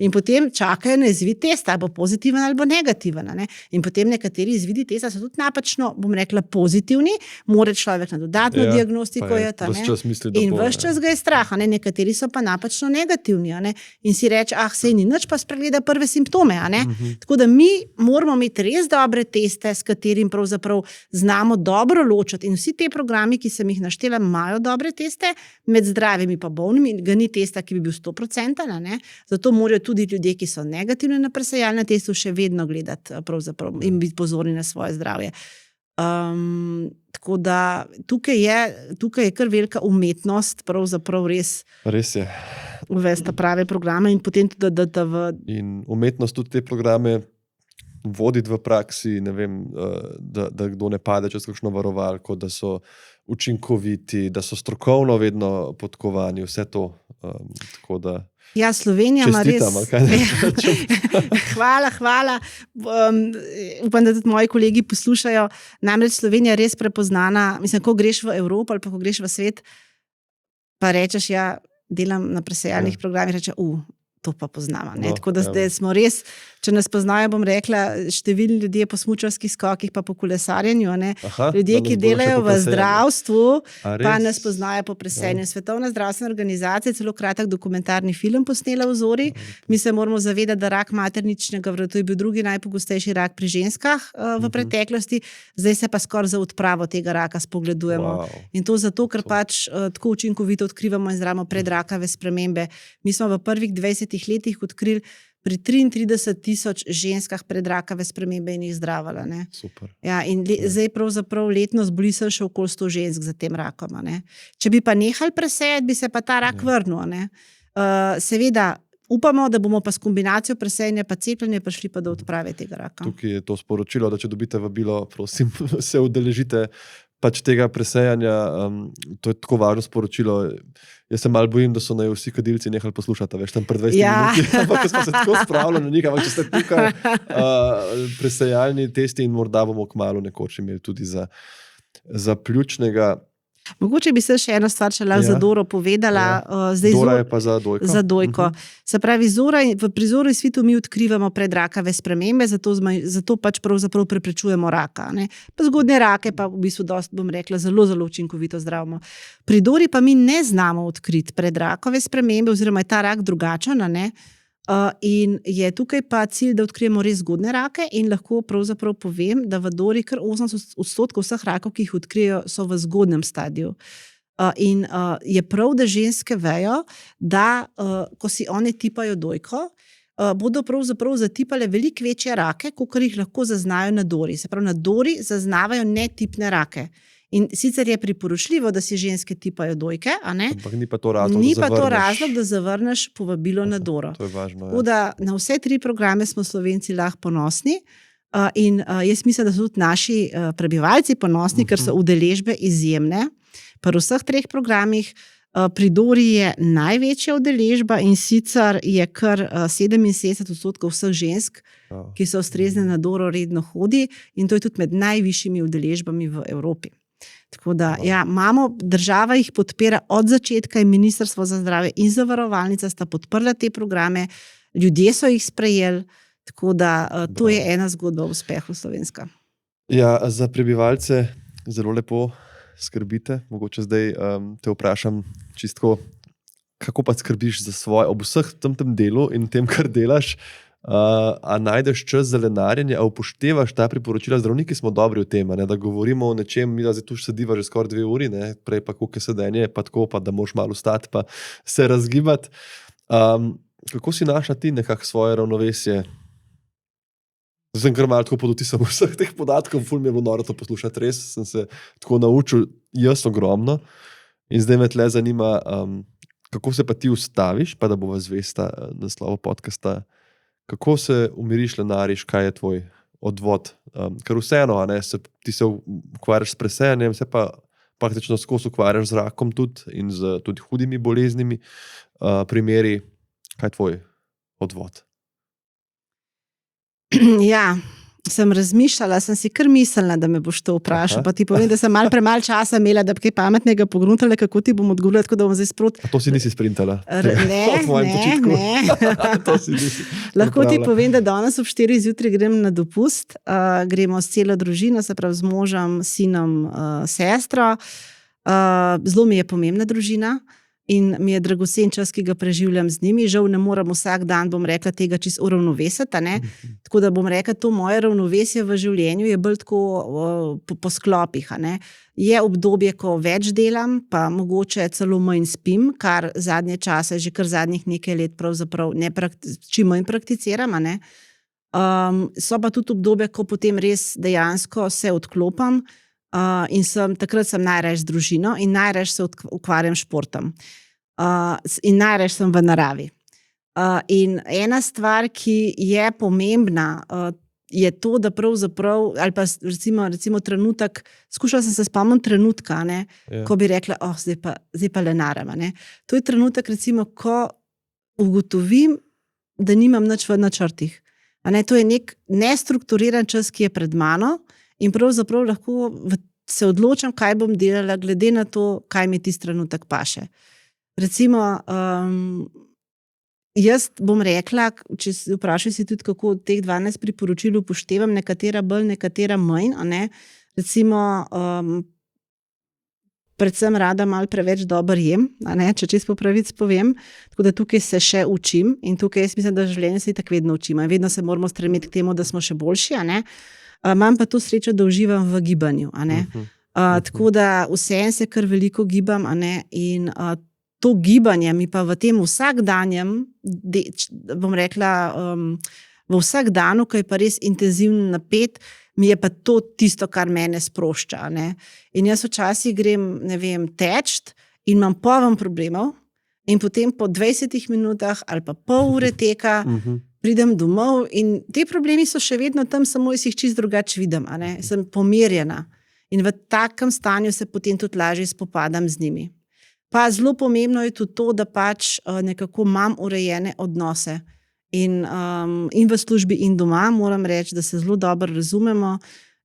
In potem čakajo na izvid testa, ali bo pozitiven ali bo negativen. In potem nekateri izvidi testa so tudi napačno, bom rekla, pozitivni, mora človek na dodatno diagnostiko in ves čas ga je strah. Nekateri so pa napačno negativni in si reče, sej ni nič, pa spregleda prve simptome. Tako da mi moramo imeti res dobre teste, s katerim pravzaprav znamo dobro ločiti in vsi te programi, ki sem jih naštela, imajo dobre teste, med zdravimi pa bolnimi, ga ni testa, ki bi bil 100%, ne? Zato morajo tudi ljudje, ki so negativni na presejalnem testu, še vedno gledati pravzaprav in biti pozorni na svoje zdravje. Tako da tukaj je kar velika umetnost, pravzaprav res je. Uvesti prave programe in potem tudi, da In umetnost tudi te programe voditi v praksi, ne vem, da kdo ne pade čez kakšno varovalko, da so učinkoviti, da so strokovno vedno podkovani, vse to. Tako da ja, Slovenija ima res. Hvala. Upam, da tudi moji kolegi poslušajo. Namreč Slovenija je res prepoznana. Mislim, ko greš v Evropo ali pa ko greš v svet, pa rečeš, ja, delam na presejalnih programih, reče, to pa poznamo. No, tako da zdaj smo res, če nas poznajo, bom rekla, številni ljudje po smučarskih skokih pa po kolesarjenju. Ljudje, ki delajo v zdravstvu, pa nas poznajo po presejanju. Svetovna zdravstvena organizacija celo kratek dokumentarni film posnela v Zori. Mi se moramo zavedati, da rak materničnega vratu je bil drugi najpogostejši rak pri ženskah v preteklosti, zdaj se pa skoraj za odpravo tega raka spogledujemo. In to zato, ker pač tako učinkovito odkrivamo in zdravimo predrakave spremembe. Mi smo v prvih 20 letih odkrili pri 33,000 ženskah predrakave spremembe in jih zdravila. Super. Ja, in zdaj pravzaprav letno zboli se še okoli 100 žensk za tem rakom. Če bi pa nehali presejati, bi se pa ta rak vrnil. Seveda, upamo, da bomo pa s kombinacijo presejanja pa cepljenja prišli pa do odprave tega raka. Tukaj je to sporočilo, da če dobite vabilo, prosim, se udeležite pač tega presejanja. To je tako važno sporočilo. Jaz se malo bojim, da so naj vsi kadilci nehali poslušati, veš, tam pred 20 minuti, ampak smo se tako spravili na njih, ampak če ste tukaj presejalni testi in morda bomo kmalu nekoč imeli tudi za pljučnega. Mogoče bi se še eno stvar za Doro povedala. Dora je pa za dojko. Za dojko. Se pravi, pri Zoru in Svitu mi odkrivamo predrakave spremembe, zato pač pravzaprav preprečujemo raka. Pa zgodnje rake pa v bistvu dosti, bom rekla, zelo, zelo učinkovito zdravimo. Pri Dori pa mi ne znamo odkriti predrakave spremembe, oziroma je ta rak drugačen, in je tukaj pa cilj, da odkrijemo res zgodne rake in lahko pravzaprav povem, da v Dori kar 80% vseh rakov, ki jih odkrijejo, so v zgodnem stadiju. In je prav, da ženske vejo, da ko si one tipajo dojko, bodo pravzaprav zatipale veliko večje rake, kakor jih lahko zaznajo na Dori. Se pravi, na Dori zaznavajo netipne rake. In sicer je priporočljivo, da si ženske tipajo dojke, ampak ni pa to razlog, da zavrneš povabilo na Doro. To je važno. Tako da na vse 3 programe smo Slovenci lahko ponosni in jaz mislim, da so tudi naši prebivalci ponosni, ker so udeležbe izjemne. Pri vseh 3 programih pri Dori je največja udeležba in sicer je kar 77% vseh žensk, ki so ustrezne na Doro, redno hodi in to je tudi med najvišjimi udeležbami v Evropi. Tako da, ja, država jih podpira od začetka in Ministrstvo za zdravje in zavarovalnica sta podprla te programe, ljudje so jih sprejeli, tako da to je ena zgodba o uspehu slovenska. Ja, za prebivalce zelo lepo skrbite. Mogoče zdaj te vprašam čistko, kako pa skrbiš za svoje, ob vseh tem delu in tem, kar delaš, a najdeš čas za lenarjenje, a upoštevaš ta priporočila? Zdravniki smo dobri v tem, da govorimo o nečem, mi zdaj tu sediva že skoraj 2 uri, prej pa koliko je sedenje, pa tako, pa da moraš malo vstati, pa se razgibati. Kako si našla ti nekako svoje ravnovesje? Zdaj sem kar malo tako pod vtisom vseh teh podatkov, ful mi je bilo noro to poslušati, res sem se tako naučil, jaz ogromno, in zdaj me tle zanima, kako se pa ti ustaviš, pa da bova zvesta naslovu podcasta. Kako se umiriš, lenariš, kaj je tvoj odvod? Ker vseeno, ti se ukvarjaš s presejanjem, se pa praktično skozi ukvarjaš z rakom tudi in z tudi hudimi boleznimi primeri. Kaj je tvoj odvod? Ja, sem razmišljala, sem si kar mislila, da me boš to vprašal, pa ti povem, da sem malo premalo časa imela, da bi kaj pametnega pogruntala, kako ti bom odgovorila, tako da bom zdaj sproti. A to si nisi sprintala? Ne. To si nisi. Lahko ti povem, da danes ob 4 zjutraj grem na dopust, gremo s celo družino, se pravi z možem, sinom, sestro. Zelo mi je pomembna družina in mi je dragocen čas, ki ga preživljam z njimi. Žal ne morem vsak dan, bom rekla, tega čisto uravnovesiti. Tako da bom rekla, to moje ravnovesje v življenju je bolj tako po sklopih. Je obdobje, ko več delam, pa mogoče celo manj spim, kar zadnje čase, že kar zadnjih nekaj let pravzaprav čim manj prakticiram. So pa tudi obdobje, ko potem res dejansko se odklopam in takrat sem najraje z družino in najraje se ukvarjam s športom. In najraje sem v naravi. In ena stvar, ki je pomembna, je to, da pravzaprav, ali pa recimo trenutek, skušala sem se spomniti trenutka, ko bi rekla, zdaj pa le naram. To je trenutek, recimo, ko ugotovim, da nimam nič v načrtih. To je nek nestrukturiran čas, ki je pred mano in pravzaprav lahko se odločam, kaj bom delala, glede na to, kaj mi tisti trenutek paše. Recimo, jaz bom rekla, če vprašaj si tudi, kako teh 12 priporočil upoštevam, nekatera bolj, nekatera manj. Recimo, predvsem rada malo preveč dobro jem, če čisto po pravici povem. Tako da tukaj se še učim in tukaj jaz mislim, da v življenju se tako vedno učimo. Vedno se moramo stremeti k temu, da smo še boljši. Imam pa to srečo, da uživam v gibanju. Tako da vseeno se kar veliko gibam in to gibanje mi pa v tem vsakdanjem, bom rekla, v vsak danu, ko je pa res intenzivno napet, mi je pa to tisto, kar mene sprošča. In jaz včasih grem, teč in imam polno problemov in potem po 20 minutah ali pa pol ure teka pridem domov in te problemi so še vedno tam, samo jaz jih čisto drugače vidim. Sem pomirjena in v takem stanju se potem tudi lažje spopadam z njimi. Pa zelo pomembno je tudi to, da pač nekako imam urejene odnose. In v službi in doma moram reči, da se zelo dobro razumemo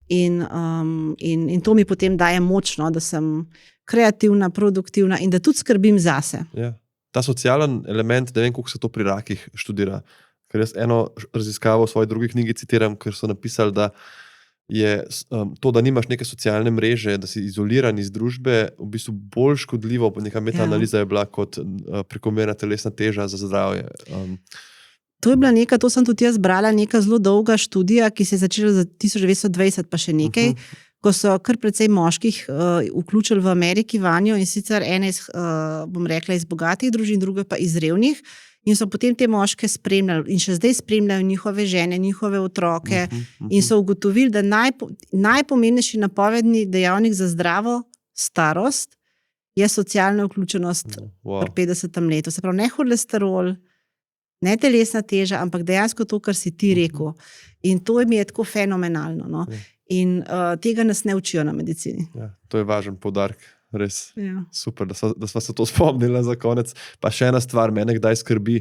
in to mi potem daje močno, da sem kreativna, produktivna in da tudi skrbim zase. Ja. Ta socialen element, ne vem, koliko se to pri rakih študira. Ker jaz eno raziskavo v svoji drugi knjigi citiram, ker so napisali, da je to, da nimaš neke socialne mreže, da si izoliran iz družbe, v bistvu bolj škodljivo, neka metaanaliza je bila kot prekomerna telesna teža za zdravje. To je bila to sem tudi jaz brala, neka zelo dolga študija, ki se je začela za 1920 pa še nekaj, ko so kar precej moških vključili v Ameriki vanjo in sicer ene bom rekla, iz bogatih družin, druge pa iz revnih. In so potem te moške spremljali in še zdaj spremljajo njihove žene, njihove otroke in so ugotovili, da najpomembnejši napovedni dejavnik za zdravo starost je socialna vključenost pri 50. letu. Se pravi, ne holesterol, ne telesna teža, ampak dejansko to, kar si ti rekel. In to mi je tako fenomenalno. No? In tega nas ne učijo na medicini. Ja, to je važen poudarek. Res super, da smo se to spomnili za konec. Pa še ena stvar, mene kdaj skrbi,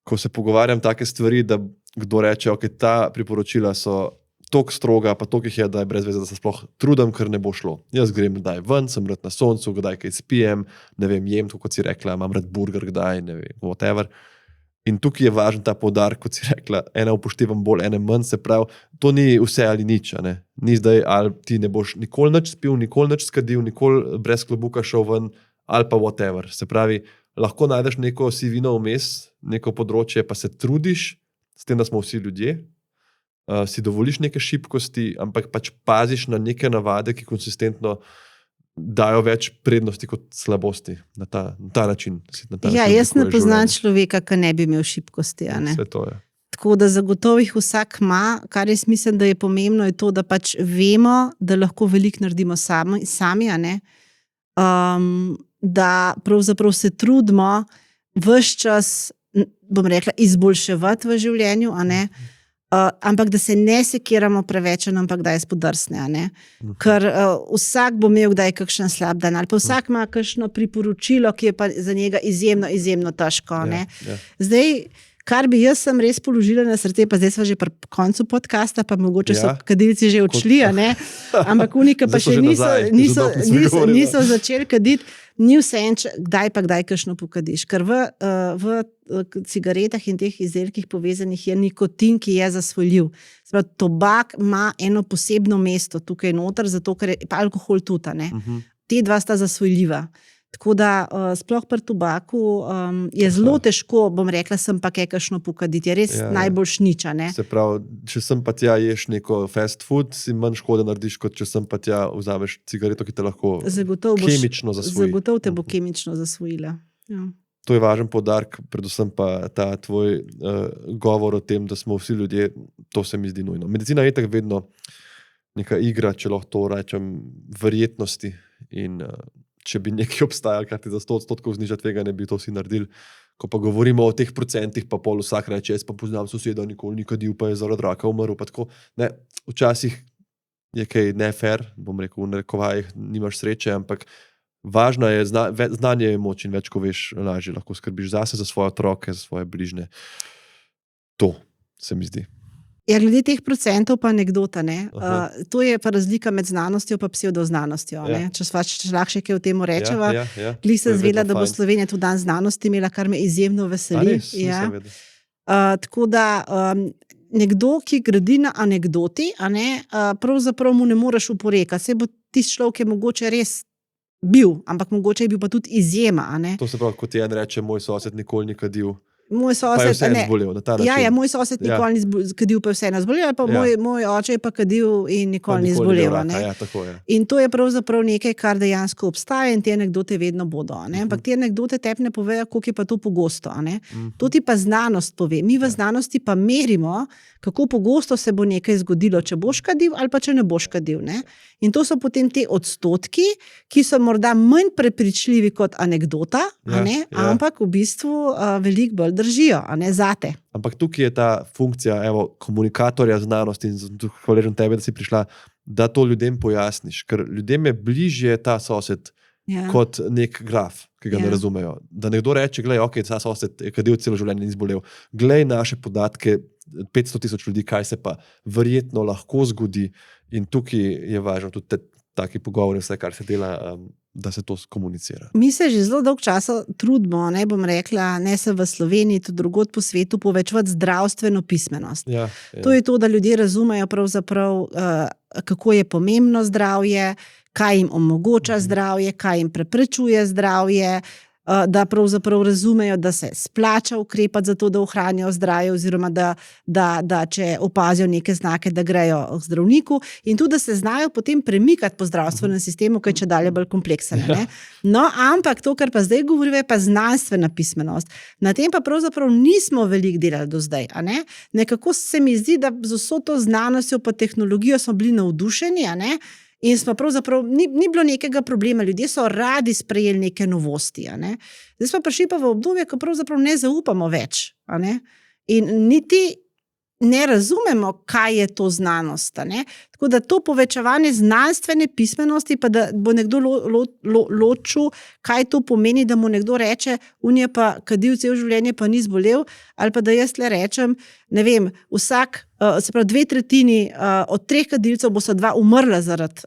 ko se pogovarjam take stvari, da kdo reče, ok, ta priporočila so toliko stroga, pa toliko jih je, da je brez veze, da se sploh trudim, ker ne bo šlo. Jaz grem kdaj ven, sem rad na soncu, kdaj kaj spijem, jem, kot si rekla, imam rad burger, kdaj, whatever. In tukaj je važen ta poudarek, kot si rekla, ena upoštevam bolj, ene manj, se pravi, to ni vse ali nič, ni zdaj, ali ti ne boš nikoli nič spil, nikoli nič skadil, nikoli brez klobuka šel ven, ali pa whatever. Se pravi, lahko najdeš neko sivino vmes, neko področje, pa se trudiš, s tem, da smo vsi ljudje, si dovoliš neke šibkosti, ampak pač paziš na neke navade, ki konsistentno dajo več prednosti kot slabosti na ta način. Jaz ne poznam človeka, ki ne bi imel šibkosti. Vse to je. Tako da zagotovo jih vsak ima, kar jaz mislim, da je pomembno, je to, da pač vemo, da lahko veliko naredimo sami, da pravzaprav se trudimo ves čas, bom rekla, izboljševati v življenju, ampak da se ne sekiramo preveč, ampak da je spodrsne. Ker vsak bo imel kdaj kakšen slab dan, ali pa vsak ima kakšno priporočilo, ki je pa za njega izjemno težko. Zdaj, kar bi jaz sem res položila na srce, pa zdaj smo že pri koncu podcasta, pa mogoče so kadilci že odšli, ampak unika pa še niso začeli kaditi, ni vseeno, kdaj kakšno pokadiš. Ker v cigaretah in teh izdelkih povezanih je nikotin, ki je zasvojljiv. Tobak ima eno posebno mesto tukaj noter, zato ker je pa alkohol tudi. Te dva sta zasvojljiva. Tako da sploh pri tobaku je zelo težko, bom rekla, sem pa kakšno pokaditi. Je res najbolj niča. Se pravi, če sem pa tja ješ neko fast food, si manj škode narediš, kot če sem pa tja vzameš cigareto, ki te lahko kemično zasvoji. Zagotovo te bo kemično zasvojila. Ja. To je važen poudarek, predvsem pa ta tvoj govor o tem, da smo vsi ljudje, to se mi zdi nujno. Medicina je tako vedno neka igra, če lahko to rečem, verjetnosti in če bi nekaj obstajalo, kar ti za 100% zniža tveganje, bi to vsi naredili. Ko pa govorimo o teh procentih, pa pol vsak reče, jaz pa poznam soseda, nikoli ni kadil, pa je zaradi raka umrl. Pa tako. Ne, včasih je kaj nefair, bom rekel, v narekovajih nimaš sreče, ampak važno je, znanje je moč in več, ko veš, lažje lahko skrbiš zase, za svoje otroke, za svoje bližnje. To se mi zdi. Ja, glede teh procentov pa anekdota. To je pa razlika med znanostjo in psevdoznanostjo. Ja. Če lahko še kaj o tem rečeva. Ja. Glih sem zvedela, da bo Slovenija tudi dan znanosti imela, kar me izjemno veseli. Ja. Tako da nekdo, ki gradi na anekdoti, pravzaprav mu ne moreš oporekati. Se bo tisti človek, ki je mogoče res bil, ampak mogoče je bil pa tudi izjema. To se pravi, kot je en reče, moj sosed nikoli ni kadil. Moj sosed je zbolel na ta način. Moj sosed nikoli ni kadil, pa je vseeno zbolel, ali pa moj oče je pa kadil in nikoli ni zbolel. Tako je. In to je pravzaprav nekaj, kar dejansko obstaja in te anekdote vedno bodo. Ampak te anekdote tebi ne povejo, koliko je pa to pogosto. To ti pa znanost pove. Mi v znanosti pa merimo, kako pogosto se bo nekaj zgodilo, če boš kadil ali pa če ne boš kadil. In to so potem te odstotki, ki so morda manj prepričljivi kot anekdota, ampak v bistvu veliko bolj držijo, zate. Ampak tukaj je ta funkcija komunikatorja znanosti in hvaležen tebi, da si prišla, da to ljudem pojasniš, ker ljudem je bližje ta sosed kot nek graf, ki ga ne razumejo. Da nekdo reče, glej, ok, ta sosed je kadil celo življenje in zbolel. Glej naše podatke, 500,000 ljudi, kaj se pa verjetno lahko zgodi in tukaj je važno tudi taki pogovori, vse, kar se dela, da se to komunicira. Mi se že zelo dolgo časa trudimo, bom rekla, ne se v Sloveniji, tudi drugod po svetu, povečevati zdravstveno pismenost. Ja. To je to, da ljudje razumejo pravzaprav, kako je pomembno zdravje, kaj jim omogoča zdravje, kaj jim preprečuje zdravje, da pravzaprav razumejo, da se splača ukrepati za to, da ohranijo zdravje, oziroma da če opazijo neke znake, da grejo k zdravniku, in tudi, da se znajo potem premikati po zdravstvenem sistemu, ki je čedalje bolj kompleksen. No, ampak to, kar pa zdaj govorimo, je pa znanstvena pismenost. Na tem pa pravzaprav nismo veliko delali do zdaj. Nekako se mi zdi, da z vso to znanostjo pa tehnologijo smo bili navdušeni, in smo pravzaprav, ni bilo nekega problema, ljudje so radi sprejeli neke novosti. Zdaj smo prišli pa v obdobje, ko pravzaprav ne zaupamo več. In niti ne razumemo, kaj je to znanost. Tako da to povečevanje znanstvene pismenosti, pa da bo nekdo ločil, kaj to pomeni, da mu nekdo reče, on je pa kadil cel življenje, pa ni zbolel, ali pa da jaz le rečem, ne vem, vsak, se pravi 2/3 od 3 kadilcev bo so 2 umrla zaradi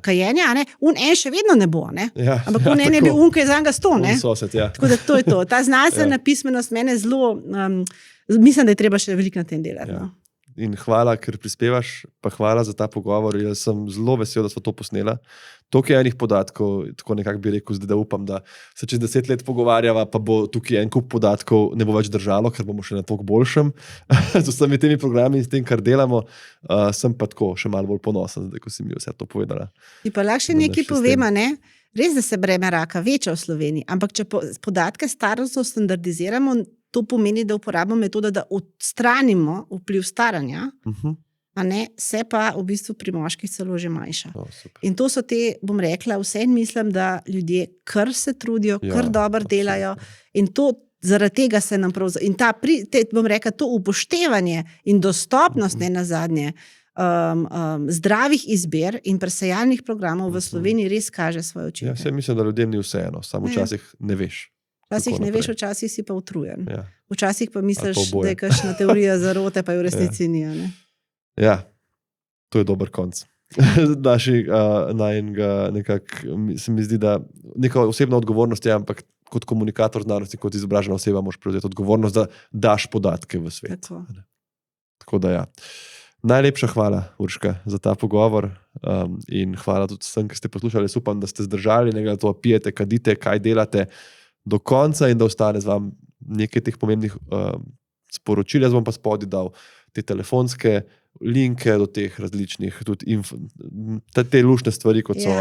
kajenja, en še vedno ne bo. Ampak on je bil ki je za njega 100. Sosed, Tako da to je to. Ta znanstvena pismenost mene zelo, mislim, da je treba še veliko na tem delati. In hvala, ker prispevaš, pa hvala za ta pogovor. Jaz sem zelo vesel, da smo to posnela. Toliko je enih podatkov, tako nekako bi rekel, zdaj, da upam, da se čez 10 let pogovarjava, pa bo tukaj en kup podatkov ne bo več držalo, ker bomo še na toliko boljšem z vsemi temi programi in s tem, kar delamo. Sem pa tako še malo bolj ponosen, zdaj, ko si mi vse to povedala. Ti pa lahko še nekaj povema, Res, da se breme raka veča v Sloveniji, ampak če podatke starostno standardiziramo, to pomeni, da uporabimo metodo, da odstranimo vpliv staranja, se pa v bistvu pri moških celo že manjša. In to so te, bom rekla, vseeno mislim, da ljudje kar se trudijo, kar dobro delajo in to zaradi tega se nam pravzaprav, in bom rekla, to upoštevanje in dostopnost ne nazadnje zdravih izbir in presejalnih programov v Sloveniji res kaže svoje učinke. Ja, mislim, da ljudem ni vseeno, samo včasih ne veš. Včasih ne veš, včasih si pa utrujen. Včasih pa misliš, da je kakšna teorija zarote, pa je v resnici ni. Ja, to je dober konc. Nekako se mi zdi, da neka osebna odgovornost je, ampak kot komunikator znanosti, kot izobražena oseba moraš prevzeti odgovornost, da daš podatke v svet. Tako da ja. Najlepša hvala, Urška, za ta pogovor in hvala tudi vsem, ki ste poslušali. Upam, da ste zdržali, ne glede na to, pijete, kadite, kaj delate do konca in da ostane z vam nekaj teh pomembnih sporočil. Jaz bom pa spodaj dal te telefonske linke do teh različnih, tudi te luštne stvari, kot so,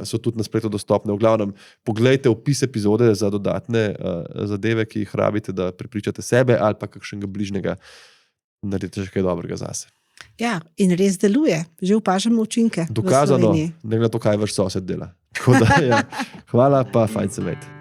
so tudi na spletu dostopne. V glavnem, poglejte opis epizode za dodatne zadeve, ki jih rabite, da prepričate sebe ali pa kakšnega bližnjega, naredite še kaj dobrega zase. Ja, in res deluje. Že opažamo učinke. Dokazano, ne glede na to, kaj vaš sosed dela. Tako da, hvala pa, fajn se imeti.